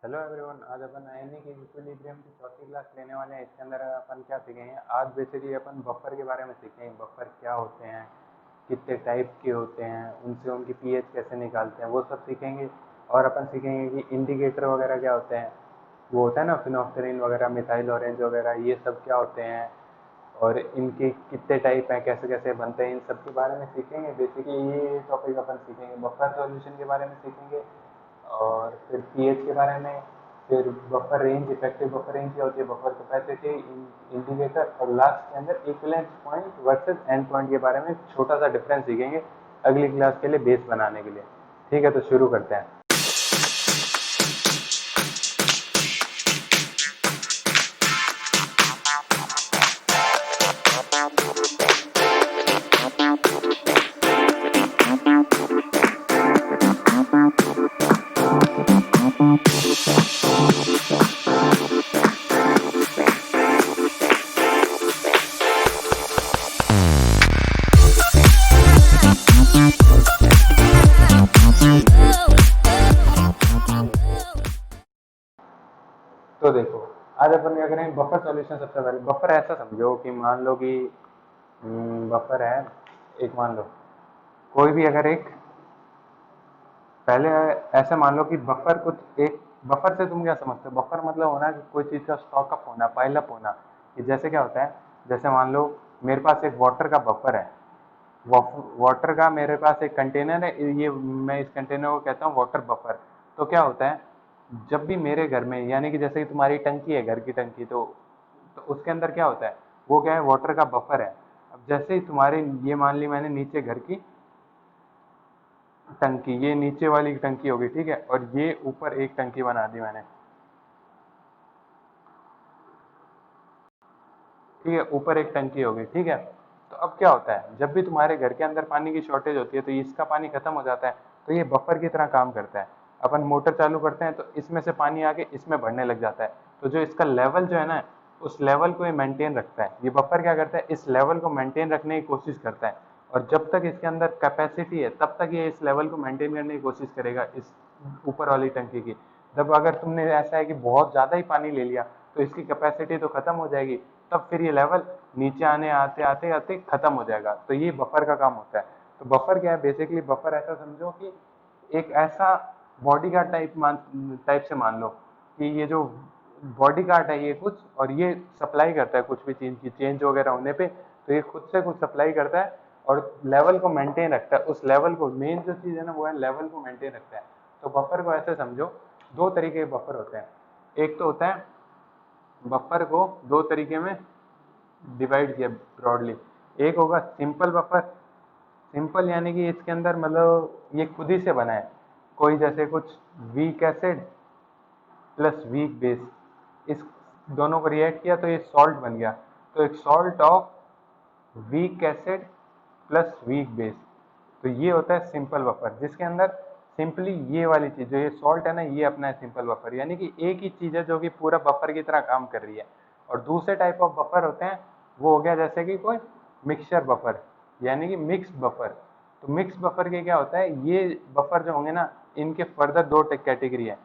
Hello everyone. आज अपन आईएनई के equilibrium की चौथी क्लास लेने वाले हैं। इसके अंदर अपन क्या सीखेंगे? आज बेसिकली अपन बफर के बारे में सीखेंगे। बफर क्या होते हैं, कितने टाइप के होते हैं, उनसे उनकी पीएच कैसे निकालते हैं, वो सब सीखेंगे। और अपन सीखेंगे कि इंडिकेटर वगैरह क्या होते हैं। वो होता है ना फिनोक्सेटिन वगैरह, मिथाइल ऑरेंज वगैरह, ये सब क्या होते हैं और इनके कितने टाइप हैं, कैसे कैसे बनते हैं, इन सब के बारे में सीखेंगे। बेसिकली ये टॉपिक अपन सीखेंगे। बफर सॉल्यूशन के बारे में सीखेंगे और फिर पीएच के बारे में, फिर buffer range, effective buffer range क्या होती है, बफर कैपेसिटी, इंडिकेटर, और लास्ट के अंदर equivalence point versus and point के बारे में एक छोटा सा डिफरेंस सीखेंगे अगली क्लास के लिए बेस बनाने के लिए। ठीक है, तो शुरू करते हैं। तो देखो, आज अपन क्या करेंगे, बफर सॉल्यूशन। सबसे पहले बफर ऐसा समझो कि मान लो कि बफर है एक, मान लो कोई भी अगर एक, पहले ऐसे मान लो कि बफर कुछ एक, बफर से तुम क्या समझते हो? बफर मतलब होना कि कोई चीज़ का स्टॉक अप होना, पाइल अप होना। कि जैसे क्या होता है, जैसे मान लो मेरे पास एक वाटर का बफर है। वाटर का मेरे पास एक कंटेनर है, ये मैं इस कंटेनर को कहता हूँ वाटर बफर। तो क्या होता है, जब भी मेरे घर में, यानी कि जैसे कि तुम्हारी टंकी है, घर की टंकी, तो उसके अंदर क्या होता है, वो क्या है, वाटर का बफर है। अब जैसे ही तुम्हारे, ये मान ली मैंने नीचे घर की टंकी, ये नीचे वाली टंकी होगी, ठीक है, और ये ऊपर एक टंकी बना दी मैंने, ठीक है, ऊपर एक टंकी होगी, ठीक है। तो अब क्या होता है, जब भी तुम्हारे घर के अंदर पानी की शॉर्टेज होती है तो इसका पानी खत्म हो जाता है, तो ये बफर की तरह काम करता है। अपन मोटर चालू करते हैं तो इसमें से पानी आके इसमें भरने लग जाता है, तो जो इसका लेवल जो है ना, उस लेवल को ये मेंटेन रखता है। ये बफर क्या करता है, इस लेवल को मेंटेन रखने की कोशिश करता है। और जब तक इसके अंदर कैपेसिटी है तब तक ये इस लेवल को मेंटेन करने की कोशिश करेगा, इस ऊपर वाली टंकी की। जब अगर तुमने ऐसा है कि बहुत ज़्यादा ही पानी ले लिया तो इसकी कैपेसिटी तो खत्म हो जाएगी, तब फिर ये लेवल नीचे आने आते आते आते खत्म हो जाएगा। तो ये बफर का काम होता है। तो बफर क्या है, बेसिकली बफर ऐसा समझो कि एक ऐसा बॉडी गार्ड टाइप से मान लो कि ये जो बॉडी गार्ड है ये कुछ, और ये सप्लाई करता है कुछ भी चीज़ की चेंज वगैरह होने पे, तो ये खुद से कुछ सप्लाई करता है और लेवल को मेंटेन रखता है। उस लेवल को, मेन जो चीज़ है ना वो है लेवल को मेंटेन रखता है। तो बफर को ऐसे समझो, दो तरीके के बफर होते हैं। एक तो होता है, बफर को दो तरीके में डिवाइड किया ब्रॉडली। एक होगा सिंपल बफर। सिंपल यानी कि इसके अंदर मतलब ये खुद ही से बना है, कोई जैसे कुछ week acid plus weak base, इस दोनों को रिएक्ट किया तो ये सॉल्ट बन गया। तो एक salt of weak acid plus weak base, तो ये होता है सिंपल बफर, जिसके अंदर सिंपली ये वाली चीज जो ये सॉल्ट है ना, ये अपना है सिंपल बफर, यानी कि एक ही चीज है जो कि पूरा बफर की तरह काम कर रही है। और दूसरे टाइप ऑफ बफर होते हैं, वो हो गया जैसे कि कोई मिक्सचर बफर, यानी कि मिक्स बफर। तो मिक्स बफर के क्या होता है, ये बफर जो होंगे ना, इनके फर्दर दो कैटेगरी है।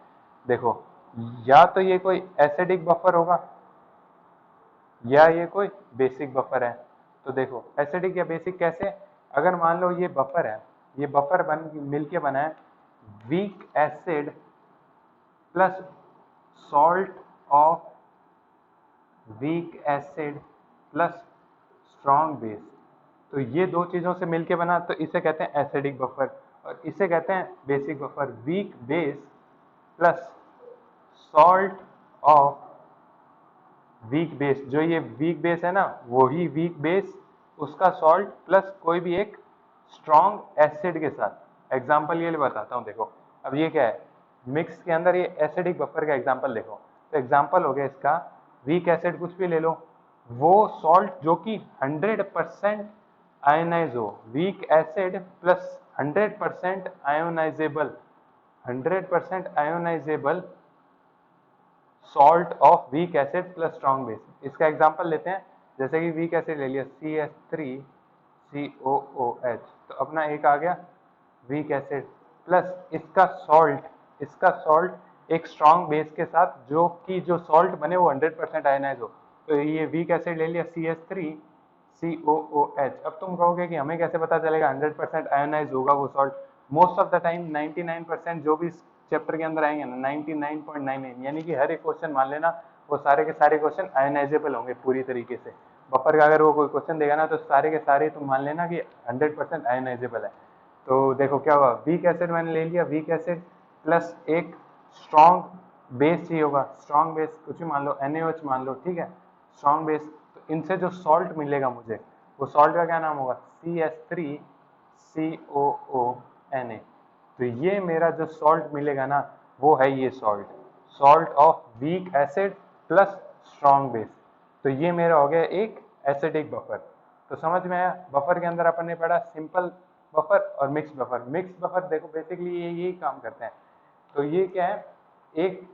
देखो, या तो ये कोई एसिडिक बफर होगा या ये कोई बेसिक बफर है। तो देखो एसिडिक या बेसिक कैसे, अगर मान लो ये बफर है, ये बफर बन मिलके बना है weak acid plus salt of weak acid plus strong base. तो ये दो चीजों से मिलके बना, तो इसे कहते हैं एसिडिक बफर। और इसे कहते हैं basic buffer, weak base plus salt of weak base. जो ये वीक बेस है ना, वही वीक बेस, उसका सॉल्ट प्लस कोई भी एक स्ट्रॉन्ग एसिड के साथ। एग्जाम्पल ये बताता हूँ, देखो अब ये क्या है, मिक्स के अंदर ये एसिडिक बफर का एग्जाम्पल देखो। तो एग्जाम्पल हो गया इसका, वीक एसिड कुछ भी ले लो, वो सॉल्ट जो कि 100% आयोनाइज हो, week acid plus 100% ionisable, 100% ionisable salt of weak acid plus strong base. इसका एग्जांपल लेते हैं, जैसे कि वीक एसिड ले लिया CH3COOH, तो अपना एक आ गया वीक एसिड प्लस इसका सॉल्ट, इसका सॉल्ट एक स्ट्रॉन्ग बेस के साथ जो कि जो सॉल्ट बने वो 100% आयनाइज हो। तो ये वीक एसिड ले लिया CH3COOH। अब तुम कहोगे कि हमें कैसे पता चलेगा 100% आयनाइज होगा वो salt? Most of the time 99% जो भी चैप्टर के अंदर आएंगे ना, 99.99 यानी कि हर एक क्वेश्चन मान लेना वो सारे के सारे क्वेश्चन आयनाइजेबल होंगे पूरी तरीके से। बफर का अगर वो कोई क्वेश्चन देगा ना तो सारे के सारे तुम मान लेना कि 100% आयनाइजेबल है। तो देखो क्या हुआ, वीक एसिड मैंने ले लिया, वीक एसिड प्लस एक स्ट्रॉन्ग बेस चाहिए होगा, स्ट्रॉन्ग बेस कुछ भी मान लो, NaOH मान लो, ठीक है, स्ट्रॉन्ग बेस। तो इनसे जो सॉल्ट मिलेगा मुझे, वो सॉल्ट का क्या नाम होगा, CH3COONA। तो ये मेरा जो सॉल्ट मिलेगा ना वो है ये salt, salt of weak acid plus strong base. तो ये मेरा हो गया एक एसिडिक बफर। तो समझ में आया, बफर के अंदर अपन ने पढ़ा सिंपल बफर और मिक्स बफर। मिक्स बफर देखो बेसिकली ये यही काम करते हैं। तो ये क्या है, एक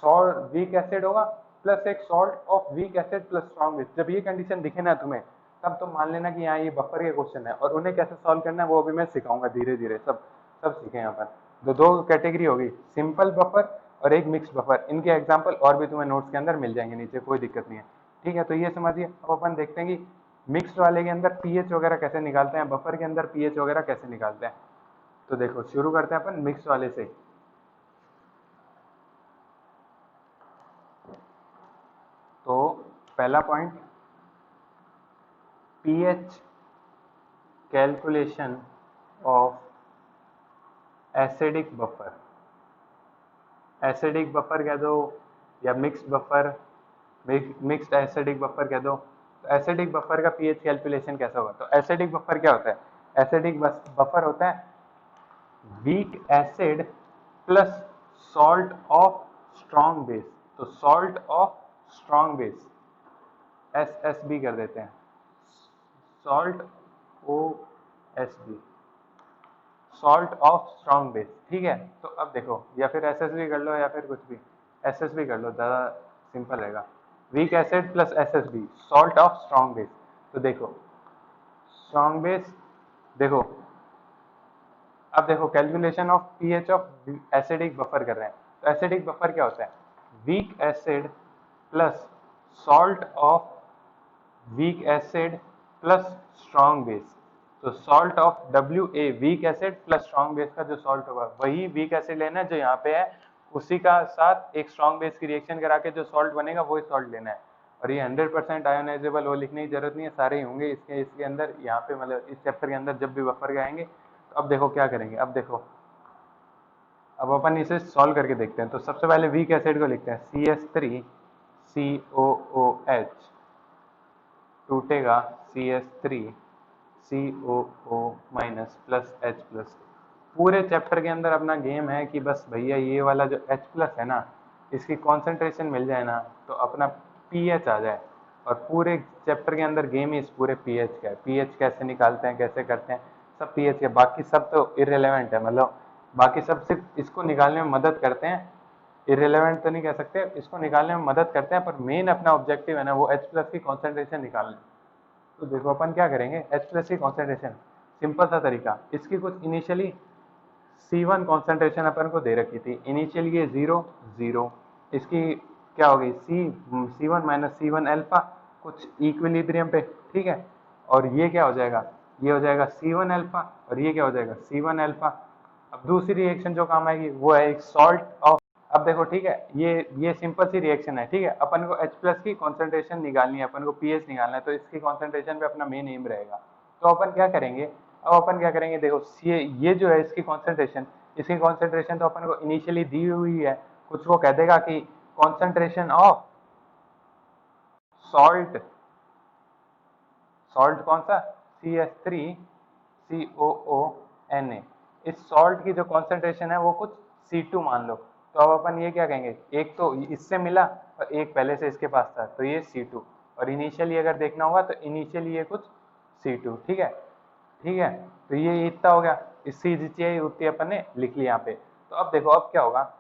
सॉल्ट वीक एसिड होगा प्लस एक salt of weak acid plus strong base. जब ये कंडीशन दिखे ना तुम्हें तब तुम मान लेना कि हाँ ये बफर के क्वेश्चन है, और उन्हें कैसे सॉल्व करना है वो अभी मैं सिखाऊंगा धीरे धीरे, सब सब सीखे यहाँ पर। तो दो कैटेगरी होगी, सिंपल बफर और एक मिक्स बफर। इनके एग्जाम्पल और भी तुम्हें नोट्स के अंदर मिल जाएंगे नीचे, कोई दिक्कत नहीं है, ठीक है। तो ये समझिए। अब अपन देखते हैं कि मिक्स्ड वाले के अंदर पीएच वगैरह कैसे निकालते हैं, बफर के अंदर पीएच वगैरह कैसे निकालते हैं। तो देखो शुरू करते हैं अपन मिक्स वाले से। तो पहला point, pH calculation of acidic buffer. Acidic buffer कह दो या mixed buffer, mixed acidic buffer कह दो। तो एसिडिक बफर का पीएच कैलकुलेशन कैसा होगा? तो एसिडिक बफर क्या होता है? एसिडिक बफर होता है weak acid plus salt of strong base. तो salt of strong base, SSB कर देते हैं, salt OSB, salt of strong base, ठीक है। तो अब देखो, या फिर SSB कर लो या फिर कुछ भी, SSB कर लो, ज़्यादा सिंपल रहेगा। Weak acid plus SSB, salt of strong base. तो देखो स्ट्रॉन्ग बेस, देखो अब देखो calculation of pH of acidic buffer कर रहे हैं। तो एसिडिक बफर क्या होता है? Weak acid plus salt of weak acid plus strong base. तो salt of WA, weak acid plus strong base का जो सॉल्ट होगा वही वीक एसिड लेना है जो यहाँ पे है, उसी का साथ एक स्ट्रॉन्ग बेस की रिएक्शन करा के जो सॉल्ट बनेगा वही सॉल्ट लेना है। और ये 100% आयोनाइजेबल वो लिखने की जरूरत नहीं है, सारे ही होंगे इसके अंदर, यहाँ पे मतलब इस चैप्टर के अंदर जब भी बफर के आएंगे। तो अब देखो क्या करेंगे, अब देखो अब अपन इसे सॉल्व करके देखते हैं। तो सबसे पहले वीक एसिड को लिखते हैं, CH3COOH टूटेगा CH3COO minus plus H plus. पूरे चैप्टर के अंदर अपना गेम है कि बस भैया ये वाला जो H प्लस है ना, इसकी कॉन्सेंट्रेशन मिल जाए ना तो अपना पीएच आ जाए। और पूरे चैप्टर के अंदर गेम ही इस पूरे पीएच का है। पीएच कैसे निकालते हैं, कैसे करते हैं, सब पीएच के, बाकी सब तो इररिलेवेंट है, मतलब बाकी सब सिर्फ इसको निकालने में मदद करते हैं। इररिलेवेंट तो नहीं कह सकते, इसको निकालने में मदद करते हैं, पर मेन अपना ऑब्जेक्टिव है ना वो H प्लस की कॉन्सेंट्रेशन निकालना। तो देखो अपन क्या करेंगे, H प्लस की कॉन्सेंट्रेशन, सिंपल सा तरीका, इसकी कुछ इनिशियली C1 कॉन्सेंट्रेशन अपन को दे रखी थी, इनिशियली ये 0 0, इसकी क्या होगी C1 माइनस C1 अल्फा कुछ इक्विलिब्रियम पे, ठीक है। और ये क्या हो जाएगा, ये हो जाएगा C1 अल्फा, और ये क्या हो जाएगा C1 अल्फा। अब दूसरी रिएक्शन जो काम आएगी वो है एक सॉल्ट ऑफ, अब देखो ठीक है, ये सिंपल सी रिएक्शन है, ठीक है। अपन को H प्लस की कॉन्सेंट्रेशन निकालनी है, अपन को पीएच निकालना है, तो इसकी कॉन्सेंट्रेशन पे अपना मेन एम रहेगा। तो अपन क्या करेंगे, अब अपन क्या करेंगे, देखो ये जो है इसकी कॉन्सेंट्रेशन तो अपन को इनिशियली दी हुई है, कुछ वो कह देगा कि कॉन्सेंट्रेशन ऑफ सॉल्ट, सॉल्ट कौन सा, CH3COONA। इस सॉल्ट की जो कॉन्सेंट्रेशन है वो कुछ C2 मान लो। तो अब अपन ये क्या कहेंगे, एक तो इससे मिला और एक पहले से इसके पास था, तो ये C2, और इनिशियली अगर देखना होगा तो इनिशियली ये कुछ C2, ठीक है, ठीक है। तो ये इतना हो गया, इससे जितनी उतनी अपन ने लिख लिया यहाँ पे। तो अब देखो अब क्या होगा,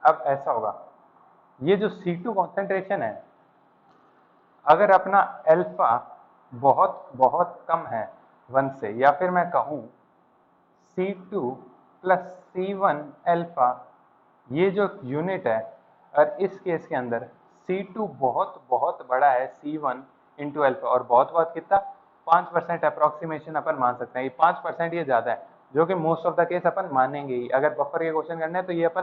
अब ऐसा होगा, ये जो C2 कॉन्सेंट्रेशन है, अगर अपना अल्फा बहुत बहुत कम है 1 से, या फिर मैं कहूँ C2 प्लस C1 अल्फा ये जो यूनिट है, और इस केस के अंदर C2 बहुत बहुत बड़ा है C1 इंटू अल्फा, और बहुत बहुत कितना 5% अप्रोक्सीमेशन अपन मान सकते हैं। ये 5% ये ज़्यादा है, जो कि मोस्ट ऑफ द केस अपन मानेंगे ही। अगर बफर के क्वेश्चन करने हैं तो ये अपन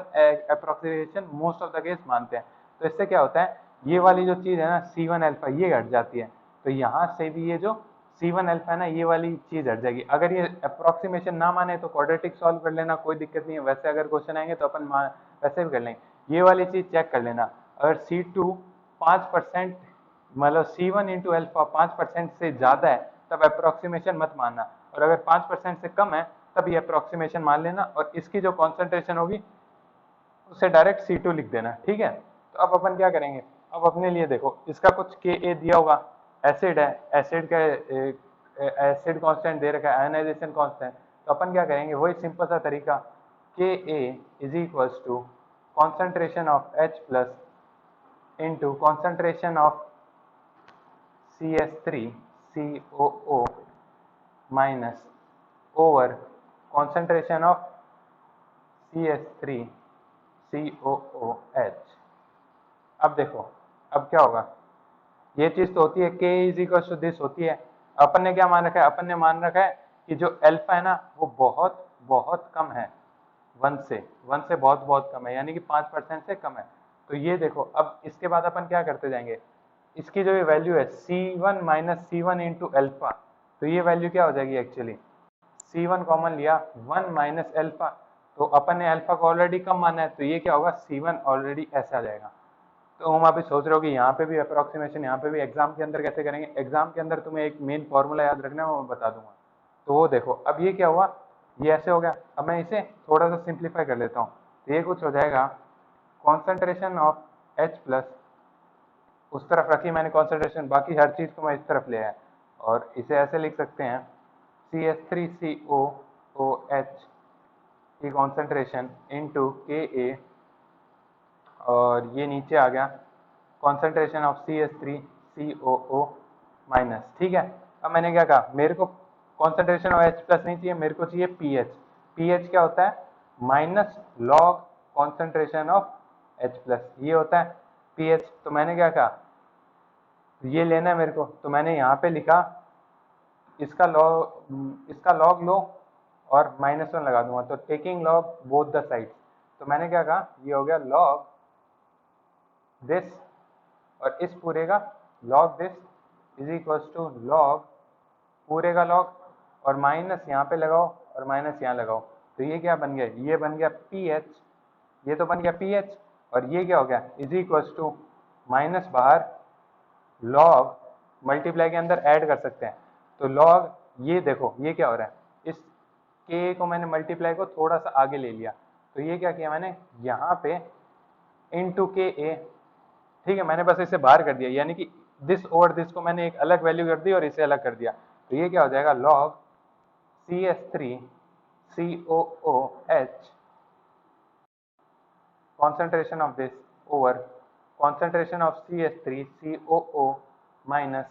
approximation most of the case मानते हैं। तो इससे क्या होता है, ये वाली जो चीज़ है ना C1 अल्फा, ये घट जाती है। तो यहाँ से भी ये जो C1 अल्फा है ना, ये वाली चीज़ हट जाएगी। अगर ये अप्रोक्सीमेशन ना माने तो क्वाड्रेटिक सॉल्व कर लेना, कोई दिक्कत नहीं है। वैसे अगर क्वेश्चन आएंगे तो अपन वैसे भी कर लेंगे। ये वाली चीज़ चेक कर लेना, अगर C2 5% मतलब C1 इंटू अल्फा 5% से ज़्यादा है तब अप्रोक्सीमेशन मत मानना, और अगर 5% से कम है तब ये अप्रोक्सीमेशन मान लेना, और इसकी जो कॉन्सेंट्रेशन होगी उसे डायरेक्ट C2 लिख देना, ठीक है। तो अब अपन क्या करेंगे, अब अपने लिए देखो, इसका कुछ Ka दिया होगा, एसिड है, एसिड का एसिड कांस्टेंट दे रखा है, आयनाइजेशन कांस्टेंट। तो अपन क्या करेंगे, वही सिंपल सा तरीका, Ka is equals to concentration of H plus into concentration of CH3 COO minus over concentration of CH3 COOH। अब देखो, अब क्या होगा, ये चीज तो होती है K is equal to this होती है। अपन ने क्या मान रखा है, अपन ने मान रखा है कि जो अल्फा है ना वो बहुत बहुत कम है, वन से बहुत बहुत कम है, यानी कि 5% से कम है। तो ये देखो, अब इसके बाद अपन क्या करते जाएंगे, इसकी जो ये वैल्यू है C1 minus C1 into alpha, तो ये वैल्यू क्या हो जाएगी एक्चुअली, C1 कॉमन लिया 1 माइनस अल्फा, तो अपन ने अल्फा को ऑलरेडी कम माना है, तो ये क्या होगा C1 ऑलरेडी ऐसा आ जाएगा। तो हम अभी सोच रहे हो कि यहाँ पे भी अप्रोक्सीमेशन, यहाँ पे भी एग्जाम के अंदर कैसे करेंगे, एग्जाम के अंदर तुम्हें एक मेन फॉर्मूला याद रखना है, वो मैं बता दूंगा। तो वो देखो, अब ये क्या हुआ, ये ऐसे हो गया। अब मैं इसे थोड़ा सा सिंप्लीफाई कर लेता हूँ, तो ये कुछ हो जाएगा कॉन्सेंट्रेशन ऑफ H प्लस, उस तरफ रखी मैंने कॉन्सेंट्रेशन, बाकी हर चीज़ को मैं इस तरफ ले आया, और इसे ऐसे लिख सकते हैं CH3COOH की कॉन्सेंट्रेशन इंटू Ka, और ये नीचे आ गया कॉन्सेंट्रेशन ऑफ CH3COO माइनस, ठीक है। अब मैंने क्या कहा, मेरे को कॉन्सेंट्रेशन ऑफ H प्लस नहीं चाहिए, मेरे को चाहिए पीएच। पीएच क्या होता है, minus log concentration of H plus, ये होता है पीएच। तो मैंने क्या कहा, ये लेना है मेरे को, तो मैंने यहाँ पे लिखा इसका लॉग लो और -1 लगा दूंगा, तो taking log both the sides. तो मैंने क्या कहा, ये हो गया लॉग दिस, और इस पूरे का log this is equals to log पूरे का लॉग, और माइनस यहाँ पे लगाओ और माइनस यहाँ लगाओ। तो ये क्या बन गया, ये बन गया पीएच, ये तो बन गया पीएच, और ये क्या हो गया इज इक्वल्स टू माइनस बाहर लॉग मल्टीप्लाई के अंदर ऐड कर सकते हैं। तो लॉग, ये देखो ये क्या हो रहा है, इस के को मैंने मल्टीप्लाई को थोड़ा सा आगे ले लिया, तो ये क्या किया मैंने यहाँ पे इनटू के ए, ठीक है, मैंने बस इसे बाहर कर दिया, यानी कि दिस ओवर दिस को मैंने एक अलग वैल्यू कर दी और इसे अलग कर दिया। तो ये क्या हो जाएगा, log CH3COOH concentration of this over concentration of CH3COO minus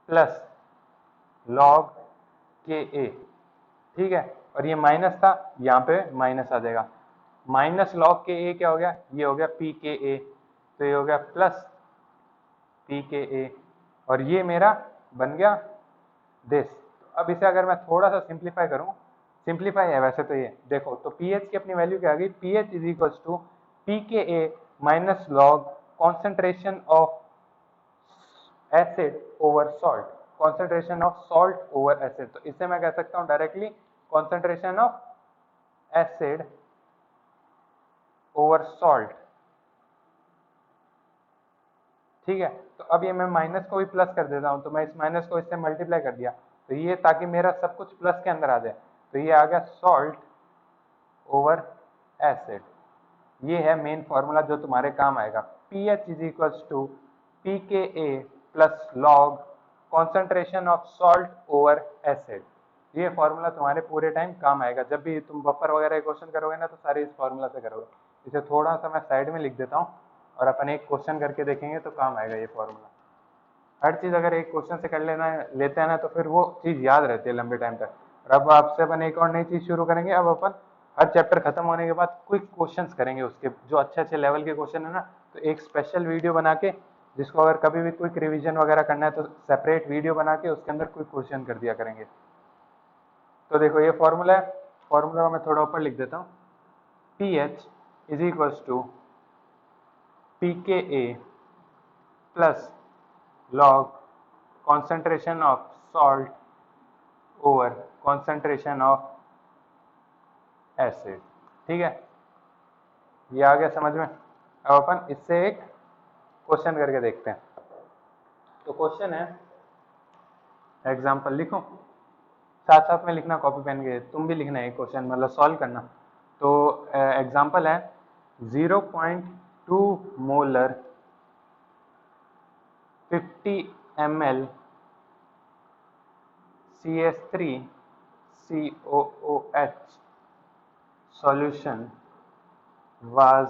plus log Ka, ठीक है। और ये माइनस था, यहाँ पे माइनस आ जाएगा, माइनस लॉग Ka क्या हो गया, ये हो गया Pka, तो ये हो गया प्लस Pka, और ये मेरा बन गया दिस। अब इसे अगर मैं थोड़ा सा सिंप्लीफाई करूं, सिंप्लीफाई है वैसे तो, ये देखो, तो pH की अपनी वैल्यू क्या आ गई, pH is equals to Pka minus log concentration of acid over salt, concentration of salt over acid. तो इसे मैं कह सकता हूं directly concentration of acid over salt, ठीक है। तो अब ये मैं माइनस को भी प्लस कर देता हूं, तो मैं इस माइनस को इससे मल्टीप्लाई कर दिया, तो ये ताकि मेरा सब कुछ प्लस के अंदर आ जाए, तो ये आ गया सॉल्ट ओवर एसिड। ये है मेन फॉर्मूला जो तुम्हारे काम आएगा, pH is equals to pKa plus log concentration of salt over acid. ये फॉर्मूला तुम्हारे पूरे टाइम काम आएगा, जब भी तुम बफर वगैरह क्वेश्चन करोगे ना तो सारे इस फॉर्मूला से करोगे। इसे थोड़ा सा मैं साइड में लिख देता हूँ, और अपन एक क्वेश्चन करके देखेंगे तो काम आएगा ये फॉर्मूला। हर चीज़ अगर एक क्वेश्चन से कर लेते हैं ना तो फिर वो चीज़ याद रहती है लंबे टाइम तक। और अब आपसे अपन एक और नई चीज़ शुरू करेंगे, अब अपन हर चैप्टर खत्म होने के बाद क्विक क्वेश्चंस करेंगे उसके, जो अच्छे अच्छे लेवल के क्वेश्चन है ना, तो एक स्पेशल वीडियो बना के, जिसको अगर कभी भी क्विक रिवीजन वगैरह करना है तो सेपरेट वीडियो बना के उसके अंदर क्विक क्वेश्चन कर दिया करेंगे। तो देखो ये फॉर्मूला है, फॉर्मूला मैं थोड़ा ऊपर लिख देता हूँ। P H is equals to P K A plus log concentration of salt over concentration of acid। ठीक है, ये आ गया समझ में। अब अपन इससे एक क्वेश्चन करके देखते हैं। तो क्वेश्चन है, एग्जांपल लिखो, साथ साथ में लिखना कॉपी पेन के, तुम भी लिखना है क्वेश्चन, मतलब सॉल्व करना। तो एग्जांपल है 0.2 molar 50 ml CH3COOH solution was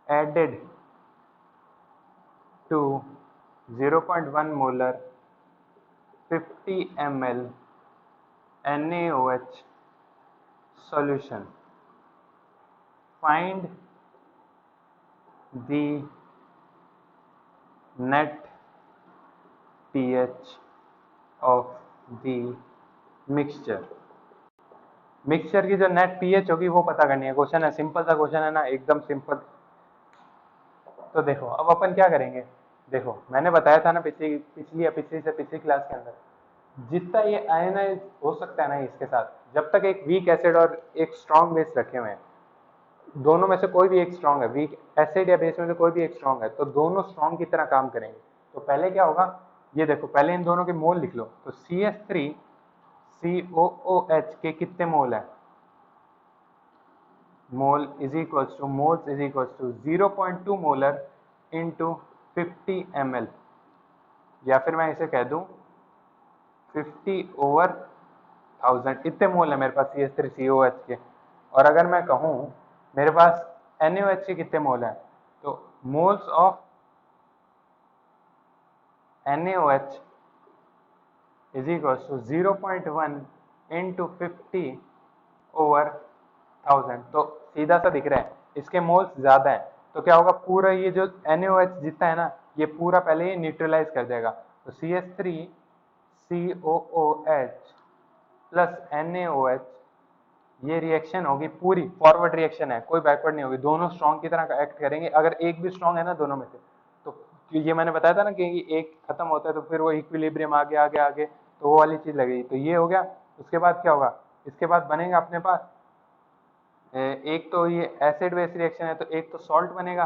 added to 0.1 molar 50 ml NaOH solution. Find the net pH of the mixture। Mixture की जो नेट पीएच होगी वो पता करनी है। क्वेश्चन है, सिंपल सा क्वेश्चन है ना, एकदम सिंपल। तो देखो अब अपन क्या करेंगे, देखो मैंने बताया था ना पिछली क्लास के अंदर, जितना ये आयनाइज हो सकता है ना इसके साथ, जब तक एक वीक एसिड और एक स्ट्रॉन्ग बेस रखे हुए हैं, दोनों में से कोई भी एक स्ट्रॉन्ग है, वीक एसिड या बेस में से कोई भी एक स्ट्रॉन्ग है, तो दोनों स्ट्रॉन्ग की तरह काम करेंगे। तो पहले क्या होगा, ये देखो पहले इन दोनों के मोल लिख लो। तो CH3COOH के कितने मोल है, mole is equals to moles is equals to 0.2 molar into 50 ml, या फिर मैं इसे कह दूं 50/1000। इतने मोल है मेरे पास CH3COOH के। और अगर मैं कहूं मेरे पास NaOH के कितने मोल है, तो moles of NaOH is equals to 0.1 into 50/1000। तो सीधा सा दिख रहा है, इसके मोल्स ज्यादा है, तो क्या होगा, पूरा ये जो NaOH जितना है ना, ये पूरा पहले ही न्यूट्रलाइज कर देगा। तो CH3COOH प्लस NaOH, ये रिएक्शन होगी पूरी फॉरवर्ड रिएक्शन है, कोई बैकवर्ड नहीं होगी, दोनों स्ट्रॉन्ग की तरह एक्ट करेंगे। अगर एक भी स्ट्रॉन्ग है ना दोनों में से, तो ये मैंने बताया था ना कि एक खत्म होता है तो फिर वो इक्विलिब्रियम आगे आगे आगे, तो वो वाली चीज लगेगी। तो ये हो गया। उसके बाद क्या होगा, इसके बाद बनेगा अपने पास एक तो ये एसिड बेस रिएक्शन है, तो एक तो सॉल्ट बनेगा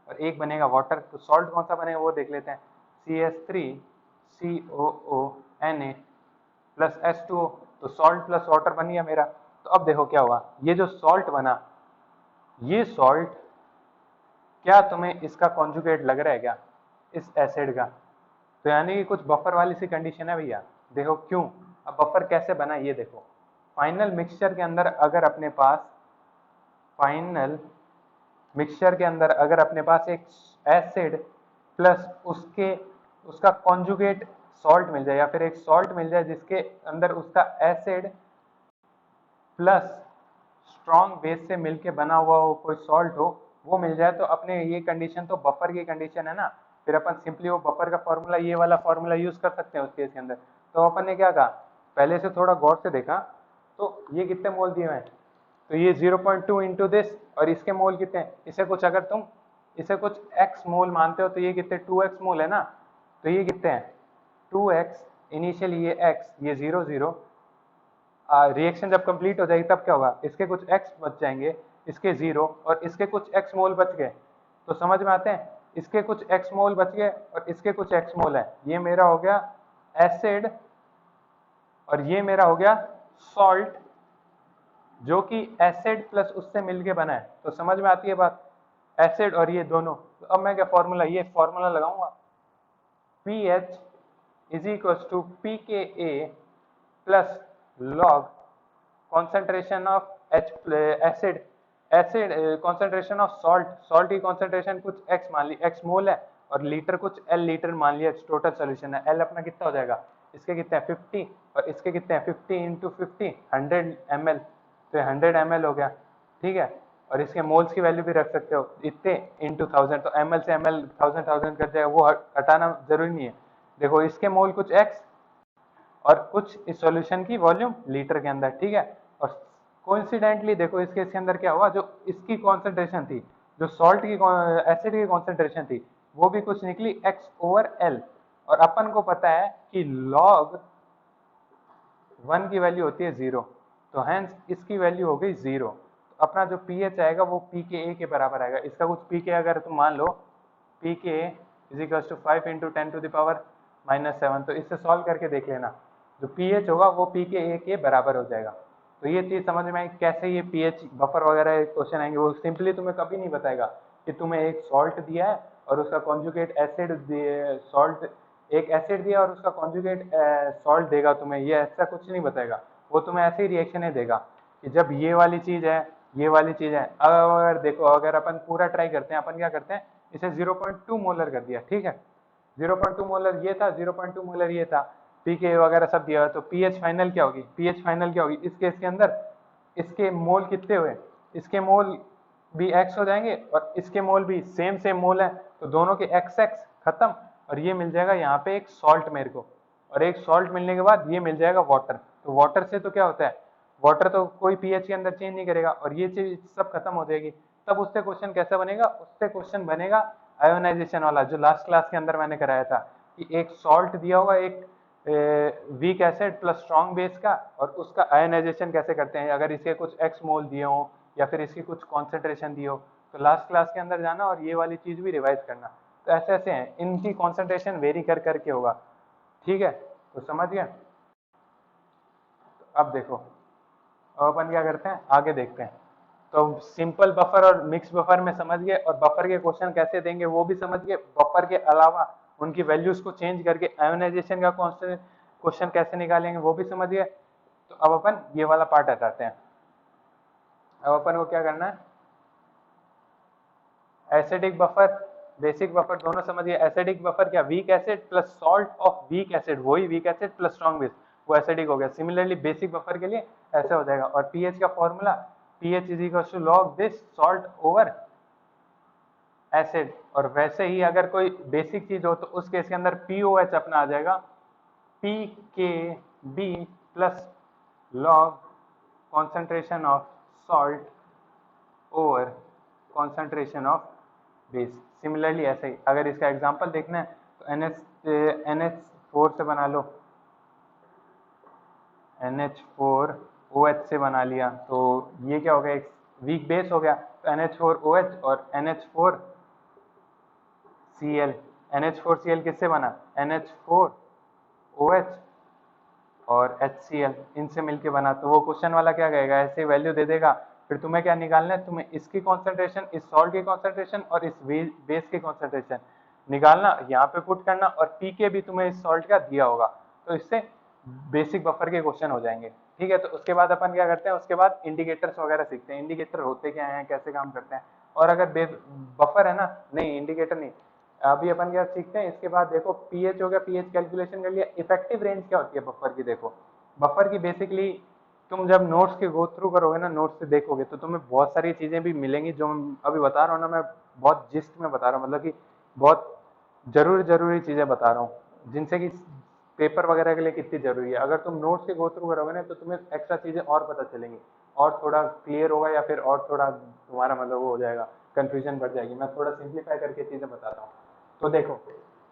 और एक बनेगा वाटर। तो सॉल्ट कौन सा बनेगा वो देख लेते हैं। CH3COONA प्लस H2O, तो सॉल्ट प्लस वाटर बन गया मेरा। तो अब देखो क्या हुआ, ये जो सॉल्ट बना, ये सॉल्ट क्या तुम्हें इसका कॉन्जुगेट लग रहा है क्या, इस एसिड का? तो यानी कि कुछ बफर वाली सी कंडीशन है भैया। देखो क्यों, अब बफर कैसे बना ये देखो। फाइनल मिक्सचर के अंदर अगर अपने पास एक एसिड प्लस उसका कॉन्जुगेट सॉल्ट मिल जाए, या फिर एक सॉल्ट मिल जाए जिसके अंदर उसका एसिड प्लस स्ट्रॉन्ग बेस से मिलके बना हुआ हो कोई सॉल्ट हो, वो मिल जाए, तो अपने ये कंडीशन तो बफर की कंडीशन है ना। फिर अपन सिंपली वो बफर का फॉर्मूला, ये वाला फॉर्मूला यूज कर सकते हैं उस केस के अंदर। तो अपन ने क्या कहा, पहले से थोड़ा गौर से देखा, तो ये कितने मोल दिए हुए हैं, तो ये 0.2 इंटू दिस, और इसके मोल कितने हैं, इसे कुछ x मोल मानते हो तो ये कितने 2x मोल है ना। तो ये कितने हैं 2x, इनिशियली ये x, ये 0 रिएक्शन जब कंप्लीट हो जाएगी तब क्या होगा, इसके कुछ x बच जाएंगे, इसके 0 और इसके कुछ x मोल बच गए। तो समझ में आते हैं, इसके कुछ x मोल बच गए और इसके कुछ x मोल है। ये मेरा हो गया एसिड और ये मेरा हो गया सॉल्ट, जो कि एसिड प्लस उससे मिलके बना है। तो समझ में आती है बात, एसिड और ये दोनों। तो अब मैं क्या फॉर्मूला, ये फॉर्मूला लगाऊंगा, pH is equal to pKa plus log concentration of acid concentration of salt की concentration कुछ x मान ली, x मोल है, और लीटर कुछ L लीटर मान लिया, टोटल सोल्यूशन है। L अपना कितना हो जाएगा, इसके कितने हैं 50 और इसके कितने हैं 50 इंटू 50 100 ml। तो ये 100 ml हो गया, ठीक है। और इसके मोल्स की वैल्यू भी रख सकते हो इतने इंटू 1000, तो ml से ml 1000 कर जाएगा, वो हटाना जरूरी नहीं है। देखो इसके मोल कुछ x और कुछ इस सॉल्यूशन की वॉल्यूम लीटर के अंदर, ठीक है। और कोइंसिडेंटली देखो इसके अंदर क्या हुआ, जो इसकी कॉन्सेंट्रेशन थी, जो सॉल्ट की एसिड की कॉन्सेंट्रेशन थी, वो भी कुछ निकली x/L। और अपन को पता है कि log 1 की वैल्यू होती है 0, तो हेंस इसकी वैल्यू हो गई 0। तो अपना जो pH आएगा वो pKa के बराबर आएगा। इसका कुछ pK अगर तुम मान लो pKa is equal to 5 into 10⁻⁻7, तो इससे सॉल्व करके देख लेना, जो pH होगा वो pKa के बराबर हो जाएगा। तो ये चीज समझ में आई कैसे ये pH बफर वगैरह क्वेश्चन आएंगे। वो सिंपली तुम्हें कभी नहीं बताएगा कि तुम्हें एक सॉल्ट दिया है और उसका कॉन्जुगेट एसिड, सॉल्ट एक एसिड दिया और उसका कॉन्जुगेट सॉल्ट देगा तुम्हें, ये ऐसा कुछ नहीं बताएगा। वो तुम्हें ऐसे ही रिएक्शन देगा कि जब ये वाली चीज है, ये वाली चीज है। अब अगर देखो, अगर अपन पूरा ट्राई करते हैं, अपन क्या करते हैं, इसे 0.2 मोलर कर दिया, ठीक है। 0.2 मोलर ये था, 0.2 मोलर ये था, पीके वगैरह सब दिया हुआ, तो पीएच फाइनल क्या होगी, पीएच फाइनल क्या होगी इस केस के अंदर, इसके मोल कितने हुए, इसके मोल भी एक्स हो जाएंगे और इसके मोल भी सेम सेम मोल है, तो दोनों के एक्स एक्स खत्म। और ये मिल जाएगा यहाँ पे एक सॉल्ट मेरे को, और एक सॉल्ट मिलने के बाद ये मिल जाएगा वाटर। तो वाटर से तो क्या होता है, वाटर तो कोई पीएच के अंदर चेंज नहीं करेगा, और ये चीज सब खत्म हो जाएगी। तब उससे क्वेश्चन कैसा बनेगा, उससे क्वेश्चन बनेगा आयोनाइजेशन वाला, जो लास्ट क्लास के अंदर मैंने कराया था कि एक सॉल्ट दिया होगा, एक week acid plus strong base का, और उसका आयोनाइजेशन कैसे करते हैं, अगर इसके कुछ एक्स मोल दिए हो या फिर इसकी कुछ कॉन्सेंट्रेशन दी हो, तो लास्ट क्लास के अंदर जाना और ये वाली चीज भी रिवाइज करना। तो ऐसे ऐसे हैं, इनकी कॉन्सेंट्रेशन वेरी कर करके होगा, ठीक है। तो समझ गए। तो अब देखो, अब अपन क्या करते हैं, आगे देखते हैं। तो सिंपल बफर और मिक्स बफर में समझ गए, और बफर के क्वेश्चन कैसे देंगे वो भी समझ गए। बफर के अलावा उनकी वैल्यूज को चेंज करके आयोनाइजेशन का क्वेश्चन कैसे निकालेंगे वो भी समझ गए। तो अब अपन ये वाला पार्ट हटाते हैं। अब अपन को क्या करना है, एसिडिक बफर बेसिक बफर दोनों समझिए। एसिडिक बफर क्या, weak acid plus salt of weak acid, वही weak acid plus strong base, वो एसिडिक हो गया। सिमिलरली बेसिक बफर के लिए ऐसा हो जाएगा। और पीएच का formula, pH is equal to log this salt over acid. और वैसे ही अगर कोई बेसिक चीज हो तो उस केस के अंदर पीओएच अपना आ जाएगा, P K B plus log concentration of salt over concentration of base. Similarly ऐसे ही अगर इसका एग्जांपल देखना है तो NH4 से बना लो, NH4OH से बना लिया, तो ये क्या हो गया, एक वीक बेस हो गया। तो NH4OH और NH4Cl, NH4Cl किससे बना, NH4OH और HCl, इनसे मिलके बना। तो वो क्वेश्चन वाला क्या कहेगा, ऐसे वैल्यू दे देगा, फिर तुम्हें क्या निकालना है, तुम्हें इसकी कॉन्सेंट्रेशन, इस सॉल्ट की कॉन्सेंट्रेशन और इस बेस की कॉन्सेंट्रेशन निकालना, यहाँ पे पुट करना, और पीके भी तुम्हें इस सॉल्ट का दिया होगा। तो इससे बेसिक बफर के क्वेश्चन हो जाएंगे, ठीक है। तो उसके बाद अपन क्या करते हैं, उसके बाद इंडिकेटर्स वगैरह सीखते हैं, इंडिकेटर होते क्या हैं, कैसे काम करते हैं। और अगर बफर है ना, नहीं इंडिकेटर नहीं, अभी अपन क्या सीखते हैं इसके बाद। देखो पीएच हो गया, पीएच कैलकुलेशन कर लिया। इफेक्टिव रेंज क्या होती है बफर की, देखो बफर की बेसिकली तुम जब नोट्स के गो थ्रू करोगे ना, नोट्स से देखोगे, तो तुम्हें बहुत सारी चीजें भी मिलेंगी जो मैं अभी बता रहा हूँ ना, मैं बहुत जिस्ट में बता रहा हूँ, मतलब कि बहुत जरूरी चीजें बता रहा हूँ, जिनसे कि पेपर वगैरह के लिए कितनी जरूरी है। अगर तुम नोट्स के गो थ्रू करोगे ना, तो तुम्हें एक्स्ट्रा चीजें और पता चलेंगी, और थोड़ा क्लियर होगा, या फिर और थोड़ा तुम्हारा मतलब वो हो जाएगा, कंफ्यूजन बढ़ जाएगी। मैं थोड़ा सिंप्लीफाई करके चीजें बताता हूँ। तो देखो,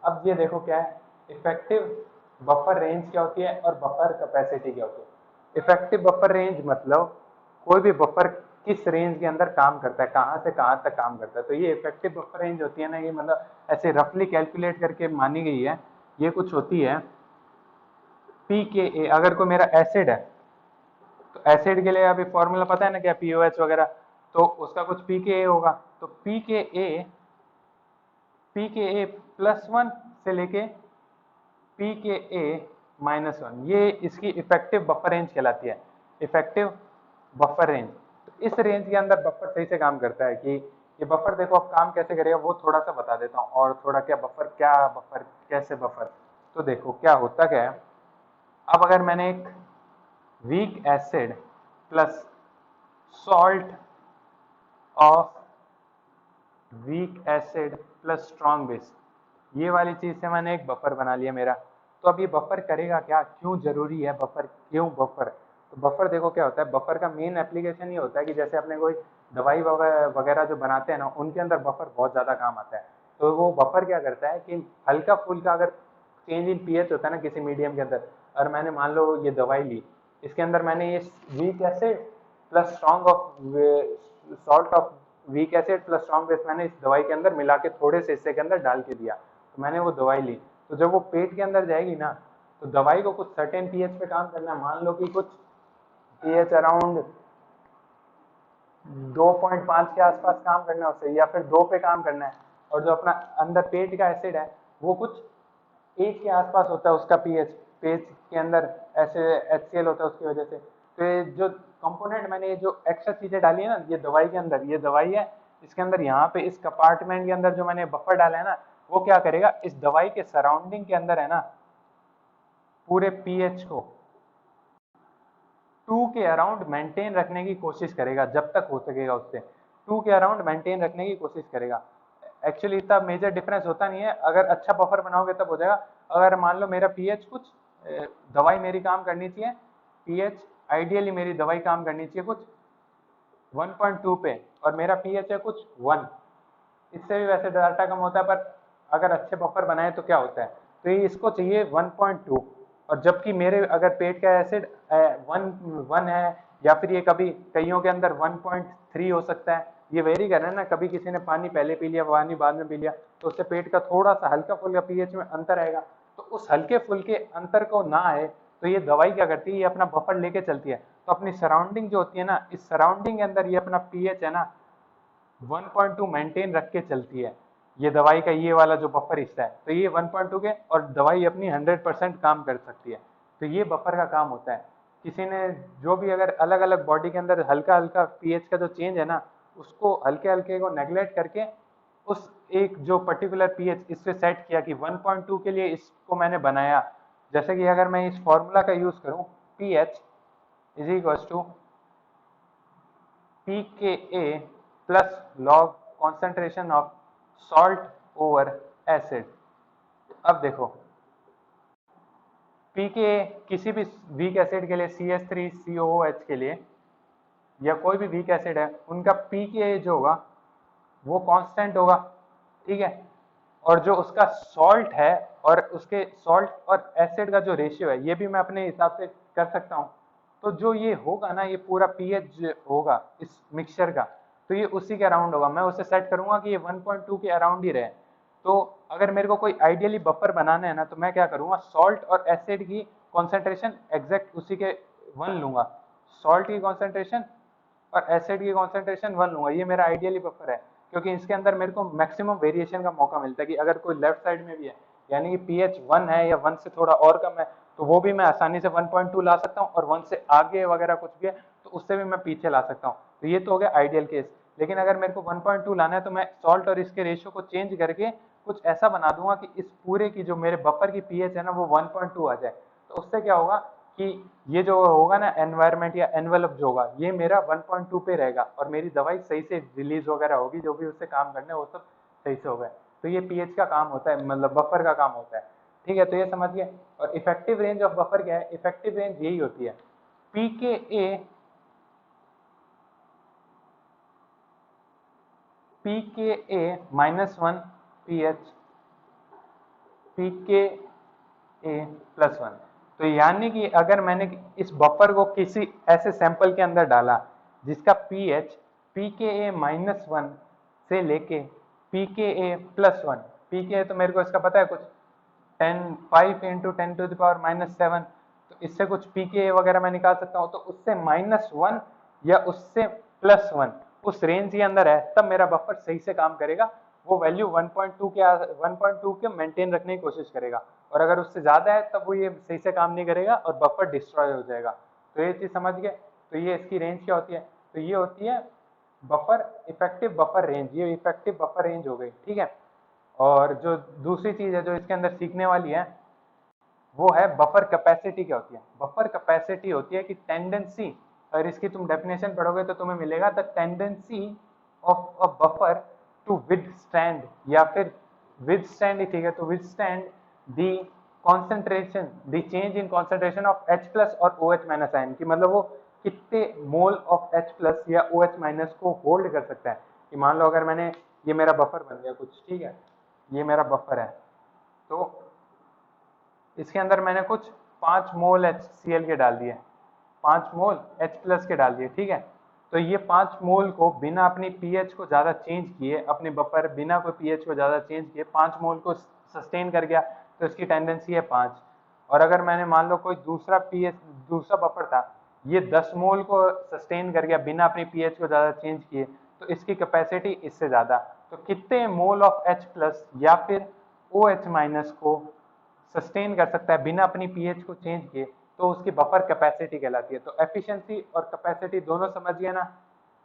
अब ये देखो क्या है, इफेक्टिव बफर रेंज क्या होती है और बफर कैपेसिटी क्या होती है। इफेक्टिव बफर रेंज मतलब कोई भी बफर किस रेंज के अंदर काम करता है, कहाँ से कहाँ तक काम करता है। तो ये इफेक्टिव बफर रेंज होती है ना, ये मतलब ऐसे रफली कैलकुलेट करके मानी गई है। ये कुछ होती है पीके। अगर कोई मेरा एसिड है, तो एसिड के लिए अभी फॉर्मूला पता है ना क्या, पीओएच वगैरह, तो उसका कुछ पीके होगा। तो पीके +1 से लेके पीके -1, ये इसकी इफेक्टिव बफर रेंज कहलाती है, इफेक्टिव बफर रेंज। तो इस रेंज के अंदर बफर सही से काम करता है। कि ये बफर देखो अब काम कैसे करेगा वो थोड़ा सा बता देता हूँ, और थोड़ा क्या बफर कैसे बफर। तो देखो क्या होता क्या है, अब अगर मैंने एक week acid plus salt of weak acid plus strong base, ये वाली चीज से मैंने एक बफर बना लिया मेरा। तो अब ये बफर करेगा क्या, क्यों जरूरी है बफर, क्यों बफर? तो बफर देखो क्या होता है, बफर का मेन एप्लीकेशन ये होता है कि जैसे अपने कोई दवाई वगैरह जो बनाते हैं ना, उनके अंदर बफर बहुत ज्यादा काम आता है। तो वो बफर क्या करता है कि हल्का फुल्का अगर चेंज इन पीएच होता है ना किसी मीडियम के अंदर, और मैंने मान लो ये दवाई ली, इसके अंदर मैंने ये weak acid plus strong of salt of weak acid plus strong base मैंने इस दवाई के अंदर मिला के थोड़े से हिस्से के अंदर डाल के दिया, तो मैंने वो दवाई ली। तो जब वो पेट के अंदर जाएगी ना, तो दवाई को कुछ सर्टेन पीएच पे काम करना है, मान लो कि कुछ पीएच अराउंड 2.5 के आसपास काम करना है उसे, या फिर 2 पे काम करना है। और जो अपना अंदर पेट का एसिड है वो कुछ 1 के आसपास होता है उसका पीएच, पेट के अंदर ऐसे HCl होता है उसकी वजह से। तो ये जो कंपोनेंट मैंने ये जो एक्स्ट्रा चीजें डाली है ना ये दवाई के अंदर, ये दवाई है इसके अंदर, यहाँ पे इस कंपार्टमेंट के अंदर जो मैंने बफर डाला है ना, वो क्या करेगा, इस दवाई के सराउंडिंग के अंदर है ना पूरे पीएच को 2 के अराउंड मेंटेन रखने की कोशिश करेगा, जब तक हो सकेगा उससे 2 के अराउंड मेंटेन रखने की कोशिश करेगा। एक्चुअली इतना मेजर डिफरेंस होता नहीं है, अगर अच्छा बफर बनाओगे तब हो जाएगा। अगर मान लो मेरा पीएच कुछ दवाई मेरी काम करनी चाहिए, पीएच आइडियली मेरी दवाई काम करनी चाहिए कुछ 1.2 पे, और मेरा पीएच है कुछ 1, इससे भी वैसे डाटा कम होता है, पर अगर अच्छे बफर बनाए तो क्या होता है, तो ये इसको चाहिए 1.2। और जबकि मेरे अगर पेट का एसिड 1 है, या फिर ये कभी कईयों के अंदर 1.3 हो सकता है, ये वेरी कर रहा है ना, कभी किसी ने पानी पहले पी लिया, पानी बाद में पी लिया, तो उससे पेट का थोड़ा सा हल्का फुल्का पीएच में अंतर आएगा। तो उस हल्के फुल्के अंतर को ना आए तो ये दवाई क्या करती है, ये अपना बफर लेके चलती है। तो अपनी सराउंडिंग जो होती है ना, इस सराउंडिंग के अंदर ये अपना पीएच है ना 1.2 मेंटेन रख के चलती है, ये दवाई का ये वाला जो बफर हिस्सा है, तो ये 1.2 के, और दवाई अपनी 100% काम कर सकती है। तो ये बफर का काम होता है। किसी ने जो भी अगर अलग अलग बॉडी के अंदर हल्का हल्का पीएच का जो चेंज है ना, उसको हल्के हल्के को नेग्लेक्ट करके उस एक जो पर्टिकुलर पीएच इस पे सेट किया कि 1.2 के लिए इसको मैंने बनाया। जैसे कि अगर मैं इस फॉर्मूला का यूज करूं, pH is equal to pKa plus log concentration of salt over acid। अब देखो pKa किसी भी वीक एसिड के लिए CH3COOH के लिए या कोई भी वीक एसिड है, उनका pKa जो होगा वो कांस्टेंट होगा, ठीक है। और जो उसका सॉल्ट है और उसके सॉल्ट और एसिड का जो रेशियो है, ये भी मैं अपने हिसाब से कर सकता हूँ। तो जो ये होगा ना, ये पूरा पीएच होगा इस मिक्सचर का, तो ये उसी के अराउंड होगा। मैं उसे सेट करूंगा कि ये 1.2 के अराउंड ही रहे। तो अगर मेरे को कोई आइडियली बफर बनाना है ना, तो मैं क्या करूंगा, सॉल्ट और एसिड की कॉन्सेंट्रेशन एग्जैक्ट उसी के 1 लूंगा, सॉल्ट की कॉन्सेंट्रेशन और एसिड की कॉन्सेंट्रेशन 1 लूंगा, ये मेरा आइडियली बफर है। क्योंकि इसके अंदर मेरे को मैक्सिमम वेरिएशन का मौका मिलता है कि अगर कोई लेफ्ट साइड में भी है, यानी कि पीएच 1 है या 1 से थोड़ा और कम है, तो वो भी मैं आसानी से 1.2 ला सकता हूँ, और 1 से आगे वगैरह कुछ भी है तो उससे भी मैं पीछे ला सकता हूँ। तो ये तो हो गया आइडियल केस। लेकिन अगर मेरे को 1.2 लाना है, तो मैं सॉल्ट और इसके रेशियो को चेंज करके कुछ ऐसा बना दूंगा कि इस पूरे की जो मेरे बफर की पीएच है ना, वो 1.2 आ जाए। तो उससे क्या होगा कि ये जो होगा ना एनवायरमेंट या एनवेलप जो होगा, ये मेरा 1.2 पे रहेगा, और मेरी दवाई सही से रिलीज वगैरह होगी, जो भी उससे काम करने वो सब सही से होगा। तो ये पीएच का काम होता है, मतलब बफर का काम होता है, ठीक है। तो ये समझिए। और इफेक्टिव रेंज ऑफ बफर क्या है, इफेक्टिव रेंज यही होती है pKa -1 pH pKa +1। तो यानी कि अगर मैंने इस बफर को किसी ऐसे सैंपल के अंदर डाला जिसका पीएच pKa -1 से लेके pKa +1, pKa तो मेरे को इसका पता है कुछ 5 इंटू 10⁻⁻7, तो इससे कुछ pKa वगैरह मैं निकाल सकता हूँ। तो उससे -1 या उससे +1 उस रेंज के अंदर है, तब मेरा बफर सही से काम करेगा। वो वैल्यू 1.2 के मेंटेन रखने की कोशिश करेगा, और अगर उससे ज्यादा है तब वो ये सही से काम नहीं करेगा और बफर डिस्ट्रॉय हो जाएगा। तो ये चीज समझ गए। तो ये इसकी रेंज क्या होती है, तो ये होती है बफर इफेक्टिव बफर रेंज, ये इफेक्टिव बफर रेंज हो गई, ठीक है। और जो दूसरी चीज है जो इसके अंदर सीखने वाली है, वो है बफर कैपेसिटी क्या होती है। बफर कैपेसिटी होती है कि टेंडेंसी और इसकी तुम डेफिनेशन पढ़ोगे तो तुम्हें मिलेगा the tendency of a buffer to withstand, या फिर विदस्टैंड ही ठीक है, तो withstand the concentration, the change in concentration of H plus और OH माइनस आयन की, मतलब वो कितने मोल ऑफ H प्लस या OH माइनस को होल्ड कर सकता है। कि मान लो अगर मैंने, ये मेरा बफर बन गया कुछ, ठीक है, ये मेरा बफर है, तो इसके अंदर मैंने कुछ 5 मोल HCl के डाल दिए, 5 मोल H प्लस के डाल दिए, ठीक है। तो ये 5 मोल को बिना अपनी पीएच को ज़्यादा चेंज किए, अपने बफर बिना कोई पीएच को ज़्यादा चेंज किए 5 मोल को सस्टेन कर गया, तो इसकी टेंडेंसी है 5। और अगर मैंने मान लो कोई दूसरा पीएच, दूसरा बफर था, ये 10 मोल को सस्टेन कर गया बिना अपनी पीएच को ज़्यादा चेंज किए, तो इसकी कैपेसिटी इससे ज़्यादा। तो कितने मोल ऑफ H प्लस या फिर OH माइनस को सस्टेन कर सकता है बिना अपनी पीएच को चेंज किए, तो उसकी बफर कैपेसिटी कहलाती है। तो एफिशिएंसी और कैपेसिटी दोनों समझिए ना,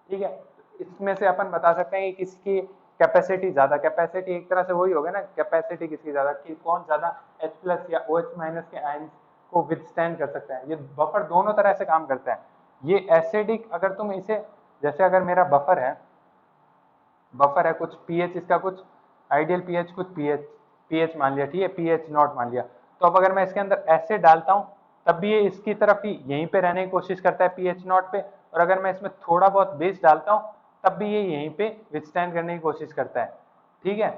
ठीक है। इसमें से अपन बता सकते हैं कि किसकी कैपेसिटी ज्यादा, कैपेसिटी एक तरह से वही होगा ना, कैपेसिटी किसकी ज्यादा, कि कौन ज्यादा H प्लस या OH माइनस के आयन को विथस्टैंड कर सकता है। ये बफर दोनों तरह से काम करता है। ये एसिडिक, अगर तुम इसे, जैसे अगर मेरा बफर है, बफर है कुछ पीएच, इसका कुछ आइडियल पीएच कुछ पीएच मान लिया, ठीक है, पीएच नॉट मान लिया। तो अब अगर मैं इसके अंदर एसिड डालता हूँ तब भी ये इसकी तरफ ही यहीं पे रहने की कोशिश करता है पीएच नॉट पे, और अगर मैं इसमें थोड़ा बहुत बेस डालता हूँ तब भी ये यहीं पे विथस्टैंड करने की कोशिश करता है, ठीक है।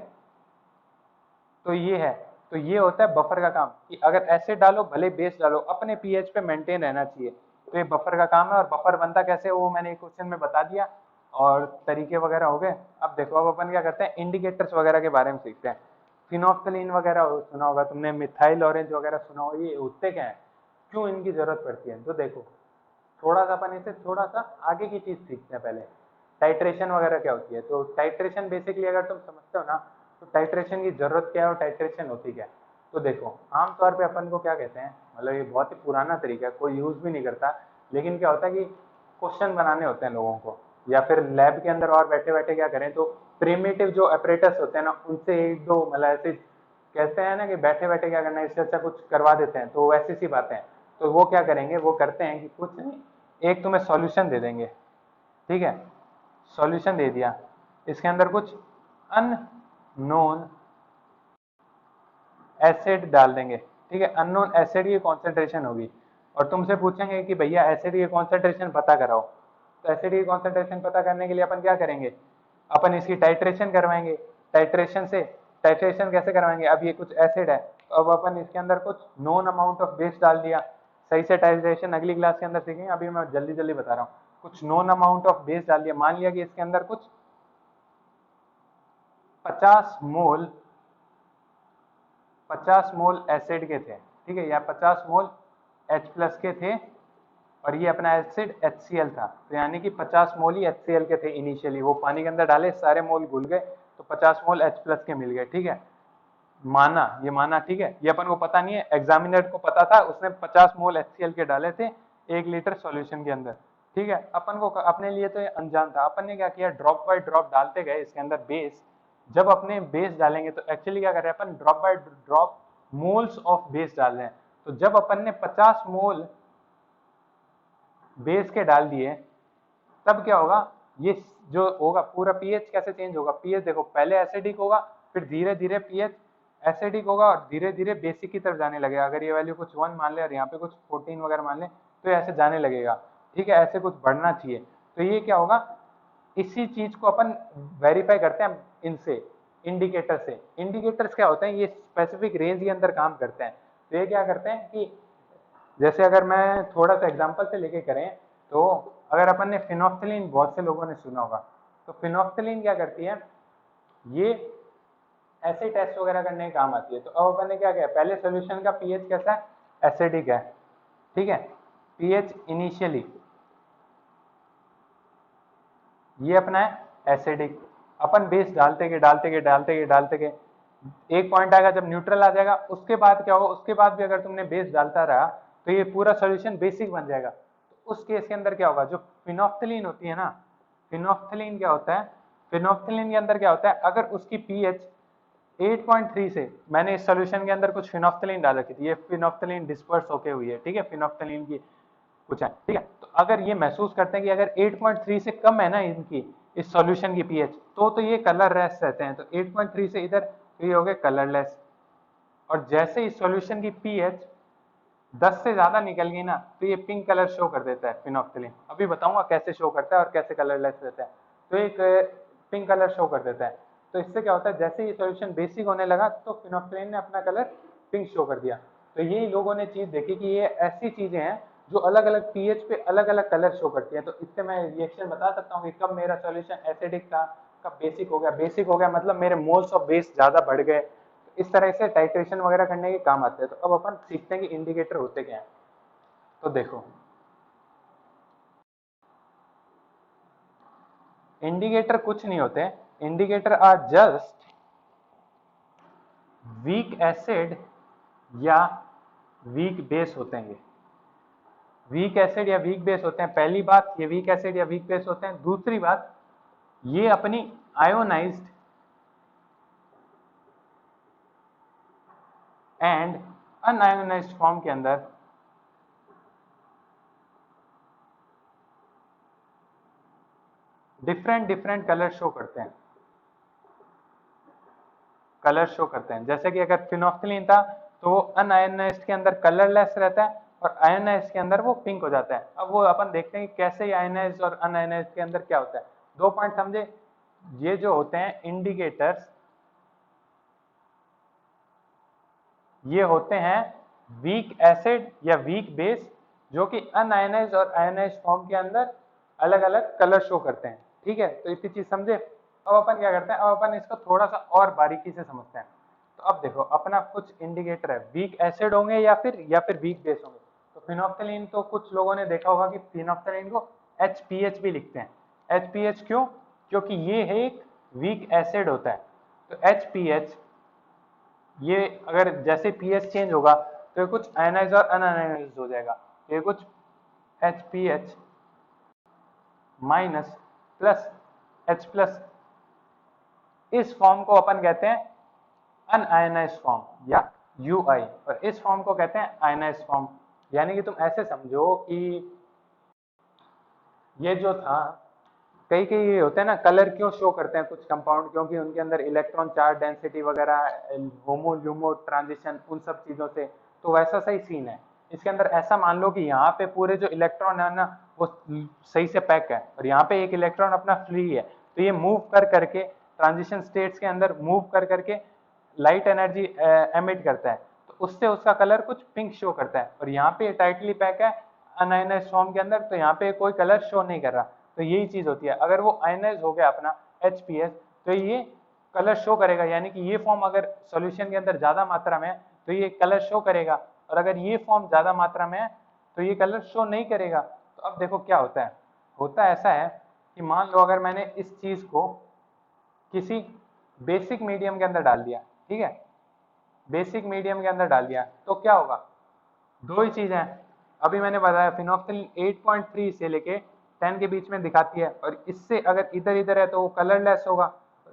तो ये है, तो ये होता है बफर का काम, कि अगर एसिड डालो भले बेस डालो, अपने पीएच पे मेंटेन रहना चाहिए। तो ये बफर का काम है। और बफर बनता कैसे वो मैंने एक क्वेश्चन में बता दिया, और तरीके वगैरह हो गए। अब देखो, अब अपन क्या करते हैं, इंडिकेटर्स वगैरह के बारे में सीखते हैं। फिनोफ्थलीन वगैरह सुना होगा तुमने, मिथाइल ऑरेंज वगैरह सुना होगा, ये होते क्या है, क्यों इनकी जरूरत पड़ती है। तो देखो, थोड़ा सा अपन इसे थोड़ा सा आगे की चीज सीखते हैं पहले। टाइट्रेशन वगैरह क्या होती है, तो टाइट्रेशन बेसिकली अगर तुम समझते हो ना, तो टाइट्रेशन की जरूरत क्या है और टाइट्रेशन होती क्या है। तो देखो, आमतौर पे अपन को क्या कहते हैं, मतलब ये बहुत ही पुराना तरीका है, कोई यूज भी नहीं करता, लेकिन क्या होता है कि क्वेश्चन बनाने होते हैं लोगों को, या फिर लैब के अंदर और बैठे बैठे क्या करें, तो प्रिमिटिव जो ऑपरेटर्स होते हैं ना, उनसे एक दो मतलब ऐसे कहते हैं ना कि बैठे बैठे क्या करना है, इससे अच्छा कुछ करवा देते हैं, तो ऐसी सी बातें हैं। तो वो क्या करेंगे, वो करते हैं कि कुछ नहीं, एक तुम्हें सॉल्यूशन दे देंगे, ठीक है, सॉल्यूशन दे दिया, इसके अंदर कुछ अननोन एसिड डाल देंगे, ठीक है, अननोन एसिड की कॉन्सेंट्रेशन होगी, और तुमसे पूछेंगे कि भैया एसिड की कॉन्सेंट्रेशन पता कराओ। तो एसिड की कॉन्सेंट्रेशन पता करने के लिए अपन क्या करेंगे, अपन इसकी टाइट्रेशन करवाएंगे। टाइट्रेशन से, टाइट्रेशन कैसे करवाएंगे, अब ये कुछ एसिड है, तो अब अपन इसके अंदर कुछ नोन अमाउंट ऑफ बेस डाल दिया। सही से टाइट्रेशन अगली क्लास के अंदर सीखेंगे, अभी मैं जल्दी जल्दी बता रहा हूँ। कुछ नोन अमाउंट ऑफ बेस डाल दिया, मान लिया कि इसके अंदर कुछ 50 मोल 50 मोल एसिड के थे, ठीक है, या 50 मोल H प्लस के थे, और ये अपना एसिड HCl था, तो यानी कि 50 मोल ही HCl के थे इनिशियली। वो पानी के अंदर डाले, सारे मोल घुल गए, तो 50 मोल H प्लस के मिल गए, ठीक है, माना, ये माना, ठीक है। ये अपन को पता नहीं है, एग्जामिनर को पता था, उसने 50 मोल HCl के डाले थे 1 लीटर सॉल्यूशन के अंदर, ठीक है। अपन को, अपने लिए तो ये अनजान था, अपन ने क्या किया, ड्रॉप बाय ड्रॉप डालते गए इसके अंदर बेस। जब अपने बेस डालेंगे तो एक्चुअली क्या कर रहे हैं अपन, drop by drop moles of base डाल रहे हैं। तो जब अपन ने 50 मोल बेस के डाल दिए, तब क्या होगा, ये जो होगा पूरा पीएच कैसे चेंज होगा, पीएच देखो पहले एसिडिक होगा, फिर धीरे धीरे पीएच एसिडिक होगा, और धीरे धीरे बेसिक की तरफ जाने लगेगा। अगर ये वैल्यू कुछ 1 मान ले और यहाँ पे कुछ 14 वगैरह मान ले, तो ऐसे जाने लगेगा, ठीक है, ऐसे कुछ बढ़ना चाहिए। तो ये क्या होगा, इसी चीज को अपन वेरीफाई करते हैं इनसे, इंडिकेटर से। इंडिकेटर्स क्या होते हैं, ये स्पेसिफिक रेंज के अंदर काम करते हैं। तो ये क्या करते हैं कि जैसे अगर मैं थोड़ा सा एग्जांपल से लेके करें, तो अगर अपन ने फिनोफ्थलीन, बहुत से लोगों ने सुना होगा, तो फिनोफ्थलीन क्या करती है, ये ऐसे टेस्ट वगैरह करने के काम आती है। तो अब अपन ने क्या किया, पहले सोल्यूशन का पीएच कैसा है, एसिडिक है, ठीक है, पीएच इनिशियली ये अपना है एसिडिक। अपन बेस डालते गए डालते गए डालते गए डालते गए, एक पॉइंट आएगा जब न्यूट्रल आ जाएगा, उसके बाद क्या होगा, उसके बाद भी अगर तुमने बेस डालता रहा तो ये पूरा सॉल्यूशन बेसिक बन जाएगा। तो उस केस के अंदर क्या होगा, जो फिनोफ्थलीन होती है ना, फिनोफ्थलीन क्या होता है, फिनोफ्थलीन के अंदर क्या होता है, अगर उसकी पीएच 8.3 से, मैंने इस सॉल्यूशन के अंदर कुछ फिनोफ्थलीन डाल रखी थी, ये फिनोफ्थलीन डिस्पर्स होके हुई है, ठीक है, फिनोफ्थलीन की कुछ है, ठीक है। तो अगर ये महसूस करते हैं कि अगर 8.3 से कम है ना इनकी इस सॉल्यूशन की पीएच, तो ये कलरलेस रहते हैं। तो 8.3 से इधर तो ये हो गए कलरलेस। और जैसे ही सॉल्यूशन की पीएच 10 से ज्यादा निकल गई ना, तो ये पिंक कलर शो कर देता है फिनोक्सिलिन। अभी बताऊंगा कैसे शो करता है और कैसे कलरलेस रहता है। तो एक पिंक कलर शो कर देता है। तो इससे क्या होता है, जैसे ही सॉल्यूशन बेसिक होने लगा तो फिनोक्सिलिन ने अपना कलर पिंक शो कर दिया। तो यही लोगों ने चीज देखी कि ये ऐसी चीजें हैं जो अलग अलग पीएच पे अलग अलग कलर शो करती है। तो इससे मैं रिएक्शन बता सकता हूँ कि कब मेरा सॉल्यूशन एसिडिक था, कब बेसिक हो गया। बेसिक हो गया मतलब मेरे मोल्स ऑफ बेस ज्यादा बढ़ गए। इस तरह से टाइट्रेशन वगैरह करने के काम आते हैं। तो अब अपन सीखते हैं कि इंडिकेटर होते क्या हैं। तो देखो, इंडिकेटर कुछ नहीं होते। Indicator are just weak acid या वीक बेस होते हैं। ये वीक एसिड या वीक बेस होते हैं। पहली बात, ये वीक एसिड या वीक बेस होते हैं। दूसरी बात, ये अपनी आयोनाइज्ड एंड अनआयोनाइज्ड फॉर्म के अंदर डिफरेंट डिफरेंट कलर शो करते हैं। कलर शो करते हैं। जैसे कि अगर फिनोक्सिलिन था तो वो अनआयोनाइज्ड के अंदर कलरलेस रहता है और आयोनाइज्ड के अंदर वो पिंक हो जाता है। अब वो अपन देखते हैं कि कैसे आयोनाइज्ड और अनआयोनाइज्ड के अंदर क्या होता है। दो पॉइंट समझे। ये जो होते हैं इंडिकेटर्स, ये होते हैं वीक एसिड या वीक बेस, जो कि अनआयोनाइज्ड और आयोनाइज्ड फॉर्म के अंदर अलग अलग कलर शो करते हैं। ठीक है, तो इतनी चीज समझे। अब अपन क्या करते हैं, अब अपन इसको थोड़ा सा और बारीकी से समझते हैं। तो अब देखो, अपना कुछ इंडिकेटर है, वीक एसिड होंगे या फिर वीक बेस होंगे। तो फिनोक्सिलिन, तो कुछ लोगों ने देखा होगा कि फिनोक्सिलिन को HPH भी लिखते हैं। HPH क्यों? क्योंकि ये है एक वीक एसिड होता है। तो HPH, ये अगर जैसे पीएच चेंज होगा तो ये कुछ आयनाइज और अनआयनाइज हो जाएगा। ये कुछ HPH minus plus H plus, इस फॉर्म को अपन कहते हैं अनआयनाइज फॉर्म या UI, और इस फॉर्म को कहते हैं आयनाइज फॉर्म। यानी कि तुम ऐसे समझो कि ये जो था, कई कई ये होते हैं ना, कलर क्यों शो करते हैं कुछ कंपाउंड, क्योंकि उनके अंदर इलेक्ट्रॉन चार्ज डेंसिटी वगैरह, होमो ल्यूमो ट्रांजिशन, उन सब चीजों से। तो वैसा सही सीन है इसके अंदर। ऐसा मान लो कि यहाँ पे पूरे जो इलेक्ट्रॉन है ना वो सही से पैक है और यहाँ पे एक इलेक्ट्रॉन अपना फ्री है। तो ये मूव कर करके ट्रांजिशन स्टेट्स के अंदर मूव कर करके लाइट एनर्जी एमिट करता है। तो उससे उसका कलर कुछ पिंक शो करता है। और यहाँ पे टाइटली पैक है अनआयनाइज्ड फॉर्म के अंदर, तो यहाँ पे कोई कलर शो नहीं कर रहा। तो यही चीज होती है। अगर वो आयनाइज हो गया अपना HPS, तो ये कलर शो करेगा। यानी कि ये फॉर्म अगर सॉल्यूशन के अंदर ज्यादा मात्रा में है तो ये कलर शो करेगा, और अगर ये फॉर्म ज्यादा मात्रा में है तो ये कलर शो नहीं करेगा। तो अब देखो क्या होता है। होता ऐसा है कि मान लो अगर मैंने इस चीज को किसी बेसिक मीडियम के अंदर डाल दिया, ठीक है, बेसिक मीडियम के अंदर डाल दिया, तो क्या होगा। दो ही चीजें हैं। अभी मैंने बताया फिनोक्सिलिन 8.3 से लेके 10 के बीच में दिखाती है, और इससे अगर इधर इधर है तो वो कलरलेस होगा,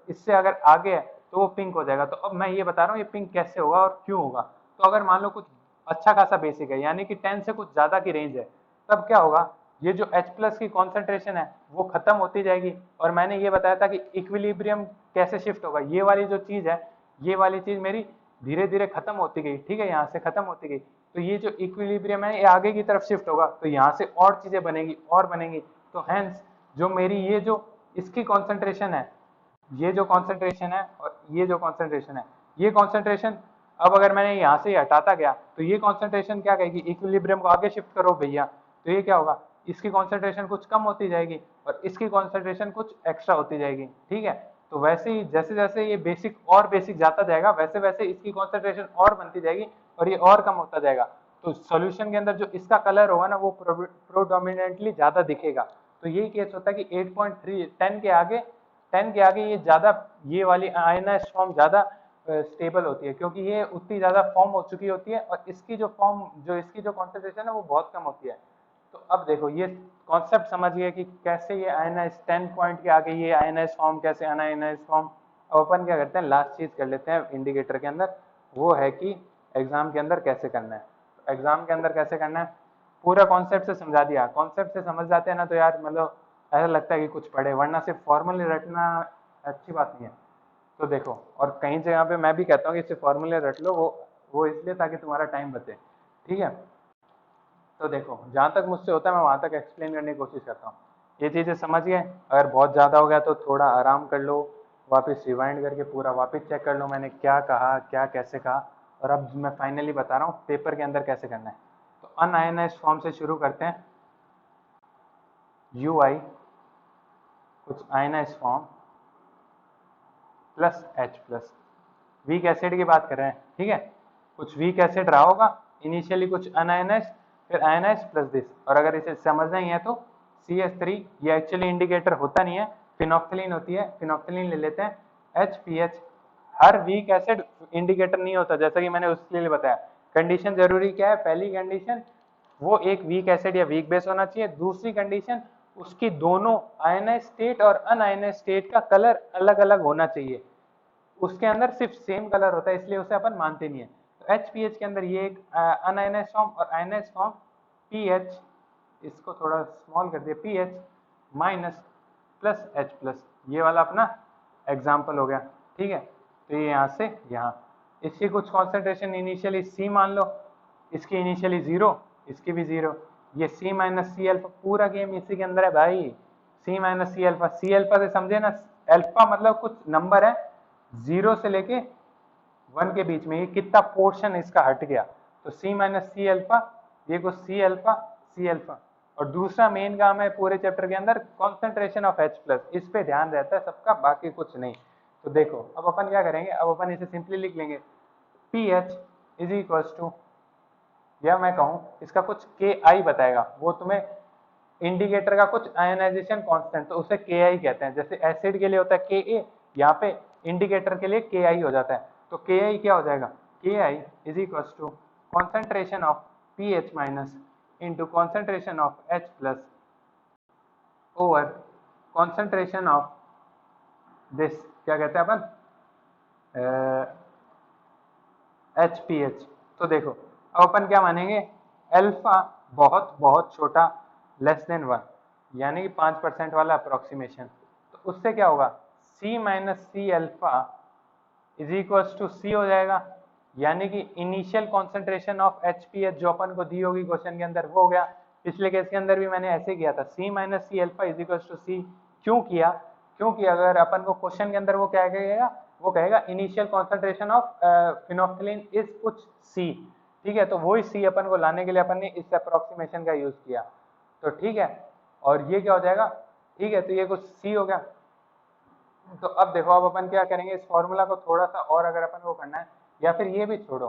इससे अगर आगे है तो वो पिंक हो जाएगा। तो अब मैं ये बता रहा हूँ ये पिंक कैसे होगा और क्यों होगा। तो अगर मान लो कुछ अच्छा खासा बेसिक है, यानी कि 10 से कुछ ज्यादा की रेंज है, तब क्या होगा, ये जो H प्लस की कॉन्सेंट्रेशन है वो खत्म होती जाएगी। और मैंने ये बताया था कि इक्विलिब्रियम कैसे शिफ्ट होगा। ये वाली जो चीज है, ये वाली चीज मेरी धीरे धीरे खत्म होती गई, ठीक है, यहाँ से खत्म होती गई। तो ये जो इक्विलिब्रियम है ये आगे की तरफ शिफ्ट होगा, तो यहाँ से और चीजें बनेगी और बनेगी। तो हेंस जो मेरी ये जो इसकी कॉन्सेंट्रेशन है, ये जो कॉन्सेंट्रेशन है और ये जो कॉन्सेंट्रेशन है, ये कॉन्सेंट्रेशन अब अगर मैंने यहाँ से हटाता गया तो ये कॉन्सेंट्रेशन क्या कहेगी, इक्विलिब्रियम को आगे शिफ्ट करो भैया। तो ये क्या होगा, इसकी कॉन्सेंट्रेशन कुछ कम होती जाएगी और इसकी कॉन्सेंट्रेशन कुछ एक्स्ट्रा होती जाएगी, ठीक है। तो वैसे ही जैसे जैसे ये बेसिक और बेसिक जाता जाएगा वैसे वैसे इसकी कॉन्सेंट्रेशन और बनती जाएगी और ये और कम होता जाएगा। तो सॉल्यूशन के अंदर जो इसका कलर होगा ना वो प्रोडोमिनेंटली ज्यादा दिखेगा। तो यही केस होता है कि 8.3 10 के आगे ये ज्यादा, ये वाली आयनाइज्ड फॉर्म ज्यादा स्टेबल होती है, क्योंकि ये उतनी ज्यादा फॉर्म हो चुकी होती है और इसकी जो फॉर्म, जो इसकी जो कॉन्सेंट्रेशन है वो बहुत कम होती है। तो अब देखो ये कॉन्सेप्ट समझ गए कि कैसे ये आयनाइज 10 पॉइंट के आगे ये आयनाइज फॉर्म कैसे अनआयनाइज फॉर्म। अब अपन क्या करते हैं, लास्ट चीज कर लेते हैं इंडिकेटर के अंदर, वो है कि एग्जाम के अंदर कैसे करना है। तो एग्जाम के अंदर कैसे करना है, पूरा कॉन्सेप्ट से समझा दिया। कॉन्सेप्ट से समझ जाते हैं ना तो यार मतलब ऐसा लगता है कि कुछ पढ़े, वरना सिर्फ फॉर्मूले रटना अच्छी बात नहीं है। तो देखो, और कहीं जगह पे मैं भी कहता हूँ कि सिर्फ फॉर्मूले रट लो, वो इसलिए ताकि तुम्हारा टाइम बचे, ठीक है। तो देखो, जहाँ तक मुझसे होता है मैं वहाँ तक एक्सप्लेन करने की कोशिश करता हूँ। ये चीज़ें समझ गए? अगर बहुत ज़्यादा हो गया तो थोड़ा आराम कर लो, वापस रिवाइंड करके पूरा वापस चेक कर लो मैंने क्या कहा, क्या कैसे कहा, और अब मैं फाइनली बता रहा हूँ पेपर के अंदर कैसे करना है। तो अनआयनाइज्ड फॉर्म से शुरू करते हैं। UI कुछ ionised form plus H plus, weak acid की बात कर रहे हैं, ठीक है। कुछ वीक एसिड रहा होगा इनिशियली, कुछ अनआयनाइज्ड, फिर आयनाइज्ड प्लस दिस। और अगर इसे समझना ही है तो CH3, ये एक्चुअली इंडिकेटर होता नहीं है, फिनोक्सिलिन होती है, फिनोक्सिलिन ले लेते हैं। HPH, हर वीक एसिड इंडिकेटर नहीं होता, जैसा कि मैंने उसके लिए बताया। कंडीशन जरूरी क्या है? पहली कंडीशन, वो एक वीक एसिड या वीक बेस होना चाहिए। दूसरी कंडीशन, उसकी दोनों आयनाइज्ड स्टेट और अनआयनाइज्ड स्टेट का कलर अलग अलग होना चाहिए। उसके अंदर सिर्फ सेम कलर होता है, इसलिए उसे अपन मानते नहीं है। तो HPH के अंदर ये एक अनआयनाइज्ड फॉर्म और आयनाइज्ड फॉर्म PH, इसको थोड़ा स्मॉल कर दिया, PH minus plus H plus, ये वाला अपना एग्जाम्पल हो गया, ठीक है। तो ये यहाँ से यहाँ, इसकी कुछ कॉन्सेंट्रेशन इनिशियली C मान लो, इसकी इनिशियली 0, इसकी भी 0। ये C माइनस सी अल्फा, पूरा गेम इसी के अंदर है भाई। C minus C alpha, C alpha से समझे ना, अल्फा मतलब कुछ नंबर है 0 से लेके 1 के बीच में, ये कितना पोर्शन इसका हट गया। तो C माइनस सी अल्फा, ये कुछ C अल्फा, C अल्फा। और दूसरा मेन काम है पूरे चैप्टर के अंदर कॉन्सेंट्रेशन ऑफ H प्लस, इस पे ध्यान रहता है सबका, बाकी कुछ नहीं। तो देखो अब अपन क्या करेंगे, अब अपन इसे सिंपली लिख लेंगे, PH इज इक्वल टू, या मैं कहूँ इसका कुछ KI बताएगा, वो तुम्हें इंडिकेटर का कुछ आयनाइजेशन कांस्टेंट, तो उसे KI कहते हैं। जैसे एसिड के लिए होता है KA, यहाँ पे इंडिकेटर के लिए KI हो जाता है। तो KI क्या हो जाएगा? KI is equal to concentration of PH minus into concentration of H plus over concentration of this, क्या कहते हैं अपन, HPH। तो देखो अब अपन क्या मानेंगे, अल्फा बहुत बहुत छोटा, लेस देन 1, यानी कि 5% वाला अप्रोक्सीमेशन। तो उससे क्या होगा, C minus C alpha is equal to C हो जाएगा, यानी कि इनिशियल कॉन्सेंट्रेशन ऑफ HPH जो अपन को दी होगी क्वेश्चन के अंदर, वो हो गया। पिछले केस के अंदर भी मैंने ऐसे किया था, C minus C alpha is equal to C। क्यों किया? क्योंकि अगर अपन को क्वेश्चन के अंदर वो क्या कहेगा, वो कहेगा इनिशियल कॉन्सेंट्रेशन ऑफ फिनोक्सिलिन इज कुछ C, ठीक है। तो वही C अपन को लाने के लिए अपन ने इस अप्रोक्सीमेशन का यूज किया, तो ठीक है। और ये क्या हो जाएगा, ठीक है, तो ये कुछ C हो गया। तो अब देखो, अब अपन क्या करेंगे, इस फॉर्मूला को थोड़ा सा और अगर अपन को करना है, या फिर ये भी छोड़ो,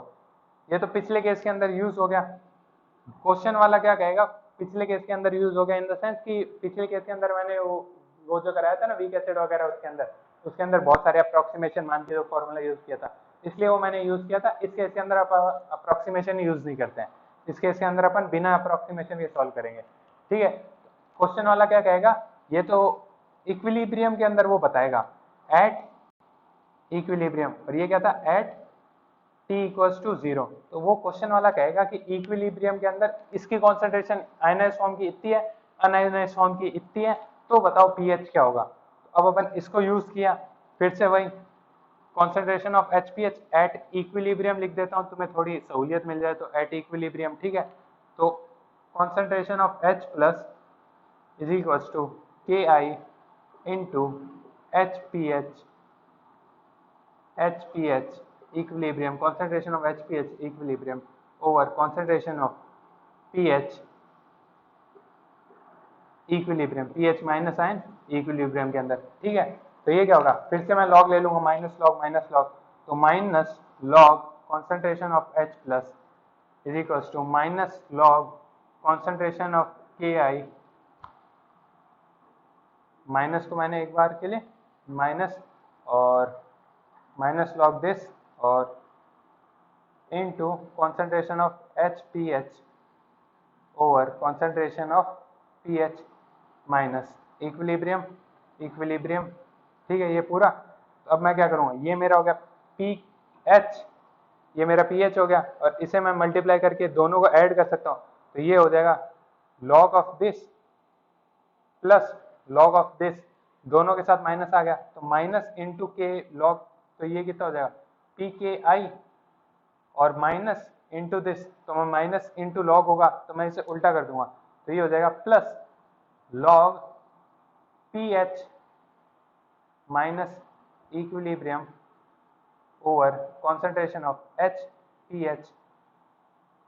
ये तो पिछले केस के अंदर यूज हो गया। क्वेश्चन वाला क्या कहेगा, पिछले केस के अंदर यूज हो गया इन द सेंस कि पिछले केस के अंदर मैंने वो जो कराया था ना वीक एसिड वगैरह, उसके अंदर बहुत सारे अप्रोक्सीमेशन मान के जो फॉर्मूला यूज किया था, इसलिए वो मैंने यूज किया था। इस केस के अंदर अप्रोक्सीमेशन यूज नहीं करते हैं, इस केस के अंदर अपन बिना अप्रोक्सीमेशन के सॉल्व करेंगे, ठीक है। क्वेश्चन वाला क्या कहेगा, ये तो इक्विलिब्रियम के अंदर वो बताएगा एट इक्विलिब्रियम, और ये क्या था, एट t इक्वल्स टू 0। तो वो क्वेश्चन वाला कहेगा कि इक्विलिब्रियम के अंदर इसकी कॉन्सेंट्रेशन आयनाइज्ड फॉर्म की इतनी है, अनआयनाइज्ड फॉर्म की इतनी है, तो बताओ pH क्या होगा। अब अपन इसको यूज किया, फिर से वही concentration of HPH at equilibrium लिख देता हूं, तुम्हें थोड़ी सहूलियत मिल जाए, तो एट इक्विलिब्रियम, ठीक है। तो concentration of H plus is equals to KI into HPH equilibrium, concentration of HPH equilibrium over concentration of pH equilibrium, pH minus ion equilibrium के अंदर, ठीक है। तो ये क्या होगा, फिर से मैं log ले लूंगा, माइनस लॉग, तो minus log concentration of H plus is equals to minus log concentration of KI, minus को मैंने एक बार के लिए माइनस, और माइनस लॉग दिस, और into concentration of HPH over concentration of pH minus equilibrium, ठीक है, ये पूरा। तो अब मैं क्या करूँगा, ये मेरा हो गया PH, ये मेरा pH हो गया, और इसे मैं मल्टीप्लाई करके दोनों को ऐड कर सकता हूँ। तो ये हो जाएगा log of this plus log of this, दोनों के साथ माइनस आ गया तो माइनस इंटू के लॉग, तो ये कितना हो जाएगा पी के आई, और माइनस इंटू दिस, तो मैं माइनस इंटू लॉग होगा तो मैं इसे उल्टा कर दूंगा, तो ये हो जाएगा plus log P H minus equilibrium over concentration of H P H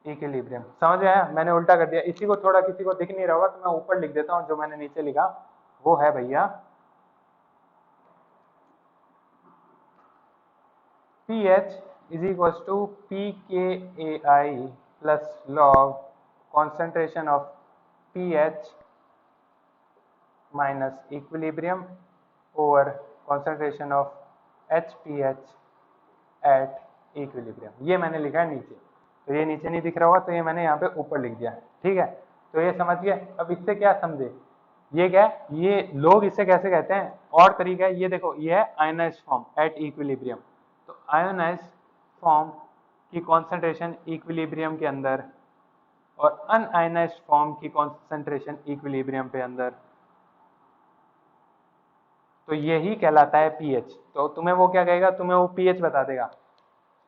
equilibrium. समझ में आया? मैंने उल्टा कर दिया। इसी को थोड़ा किसी को दिख नहीं रहा होगा तो मैं ऊपर लिख देता हूं, जो मैंने नीचे लिखा वो है भैया P H is equal to P K A I plus log concentration of P H minus equilibrium over concentration of H P H at equilibrium. ये मैंने लिखा है नीचे, तो ये नीचे नहीं दिख रहा होगा तो ये मैंने यहाँ पे ऊपर लिख दिया। ठीक है, तो ये समझ गए। अब इससे क्या समझे, ये क्या है, ये लोग इसे कैसे कहते हैं, और तरीका है, ये देखो ये है आयोनाइज्ड फॉर्म एट इक्विलिब्रियम। तो आयोनाइज्ड फॉर्म की कॉन्सेंट्रेशन इक्विलिब्रियम के अंदर और अनआयोनाइज्ड फॉर्म की कॉन्सेंट्रेशन इक्विलिब्रियम पे अंदर, तो यही कहलाता है पीएच। तो तुम्हें वो क्या कहेगा, तुम्हें वो पीएच बता देगा।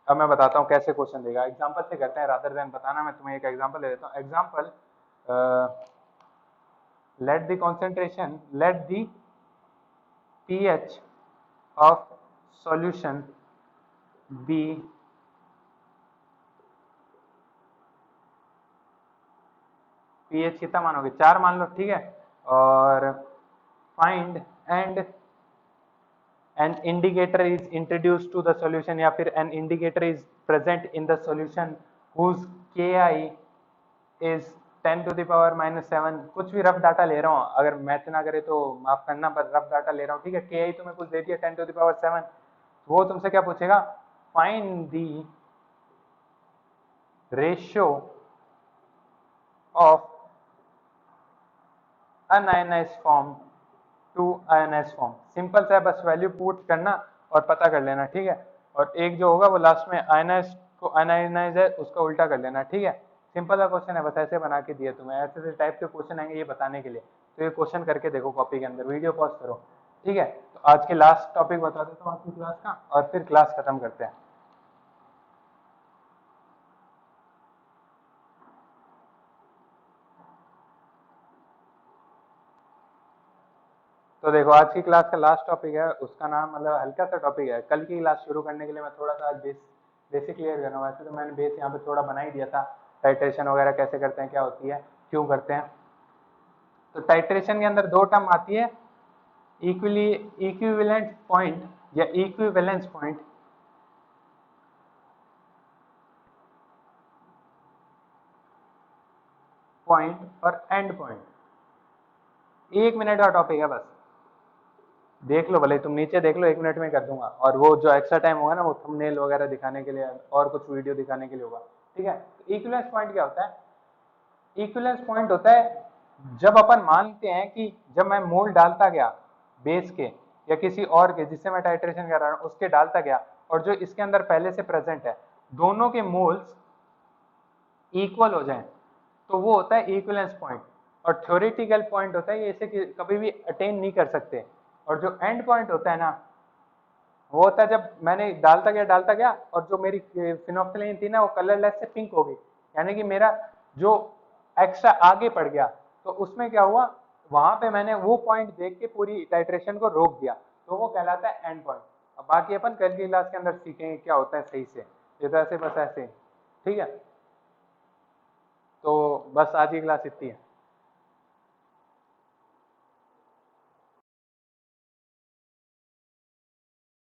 अब मैं बताता हूँ कैसे क्वेश्चन देगा, एग्जांपल से करते हैं रादर देन बताना। मैं तुम्हें एक एग्जांपल दे देता हूँ। Example, let the concentration, let the pH of solution be pH कितना मानोगे, 4 मान लो, ठीक है। और find and an indicator is introduced to the solution, या फिर an indicator is present in the solution whose Ki is 10 to the power -7। कुछ भी रफ डाटा ले रहा हूँ, अगर मैथ ना करे तो माफ करना, पर रफ डाटा ले रहा हूँ, ठीक है। Ki तुम्हें कुछ दे दिया 10 to the power 7, वो तुमसे क्या पूछेगा, find the ratio of unionised form to ionised form. Simple सा है, बस वैल्यू पुट करना और पता कर लेना, ठीक है। और एक जो होगा वो लास्ट में आयोनाइज्ड को अनआयोनाइज्ड है उसका उल्टा कर लेना, ठीक है। सिंपल सा क्वेश्चन है, बस ऐसे बना के दिया तुम्हें। ऐसे टाइप के क्वेश्चन आएंगे ये बताने के लिए, तो ये क्वेश्चन करके देखो कॉपी के अंदर, वीडियो पॉज करो, ठीक है। तो आज के लास्ट टॉपिक बता देता हूँ आपकी क्लास का, और फिर क्लास खत्म करते हैं। तो देखो आज की क्लास का लास्ट टॉपिक है, उसका नाम मतलब हल्का सा टॉपिक है। कल की क्लास शुरू करने के लिए मैं थोड़ा सा बेसिक क्लियर कर रहा हूँ। वैसे तो मैंने बेस यहाँ पे थोड़ा बना ही दिया था, टाइट्रेशन वगैरह कैसे करते हैं, क्या होती है, क्यों करते हैं। तो टाइट्रेशन के अंदर दो टर्म आती है, इक्विवेलेंट पॉइंट या इक्विवेलेंस पॉइंट, और एंड पॉइंट। 1 मिनट का टॉपिक है, बस देख लो, भले तुम नीचे देख लो, 1 मिनट में कर दूंगा। और वो जो एक्स्ट्रा टाइम होगा ना, वो थंबनेल वगैरह दिखाने के लिए और कुछ वीडियो दिखाने के लिए होगा, ठीक है। इक्विवेलेंस पॉइंट क्या होता है, इक्विवेलेंस पॉइंट होता है जब अपन मानते हैं कि जब मैं मोल डालता गया बेस के या किसी और के जिससे मैं टाइट्रेशन कर रहा हूं उसके डालता गया, और जो इसके अंदर पहले से प्रेजेंट है, दोनों के मोल्स इक्वल हो जाएं, तो वो होता है इक्विवेलेंस पॉइंट। और थ्योरेटिकल पॉइंट होता है ये, इसे कभी भी अटेन नहीं कर सकते। और जो एंड पॉइंट होता है ना, वो होता है जब मैंने डालता गया और जो मेरी फिनोक्सिलिन थी ना वो कलरलेस से पिंक हो गई, यानी कि मेरा जो एक्स्ट्रा आगे बढ़ गया, तो उसमें क्या हुआ, वहां पे मैंने वो पॉइंट देख के पूरी टाइट्रेशन को रोक दिया, तो वो कहलाता है एंड पॉइंट। अब बाकी अपन कल की क्लास के अंदर सीखेंगे क्या होता है सही से, ये तो ऐसे बस ऐसे, ठीक है। तो बस आज की क्लास इतनी है।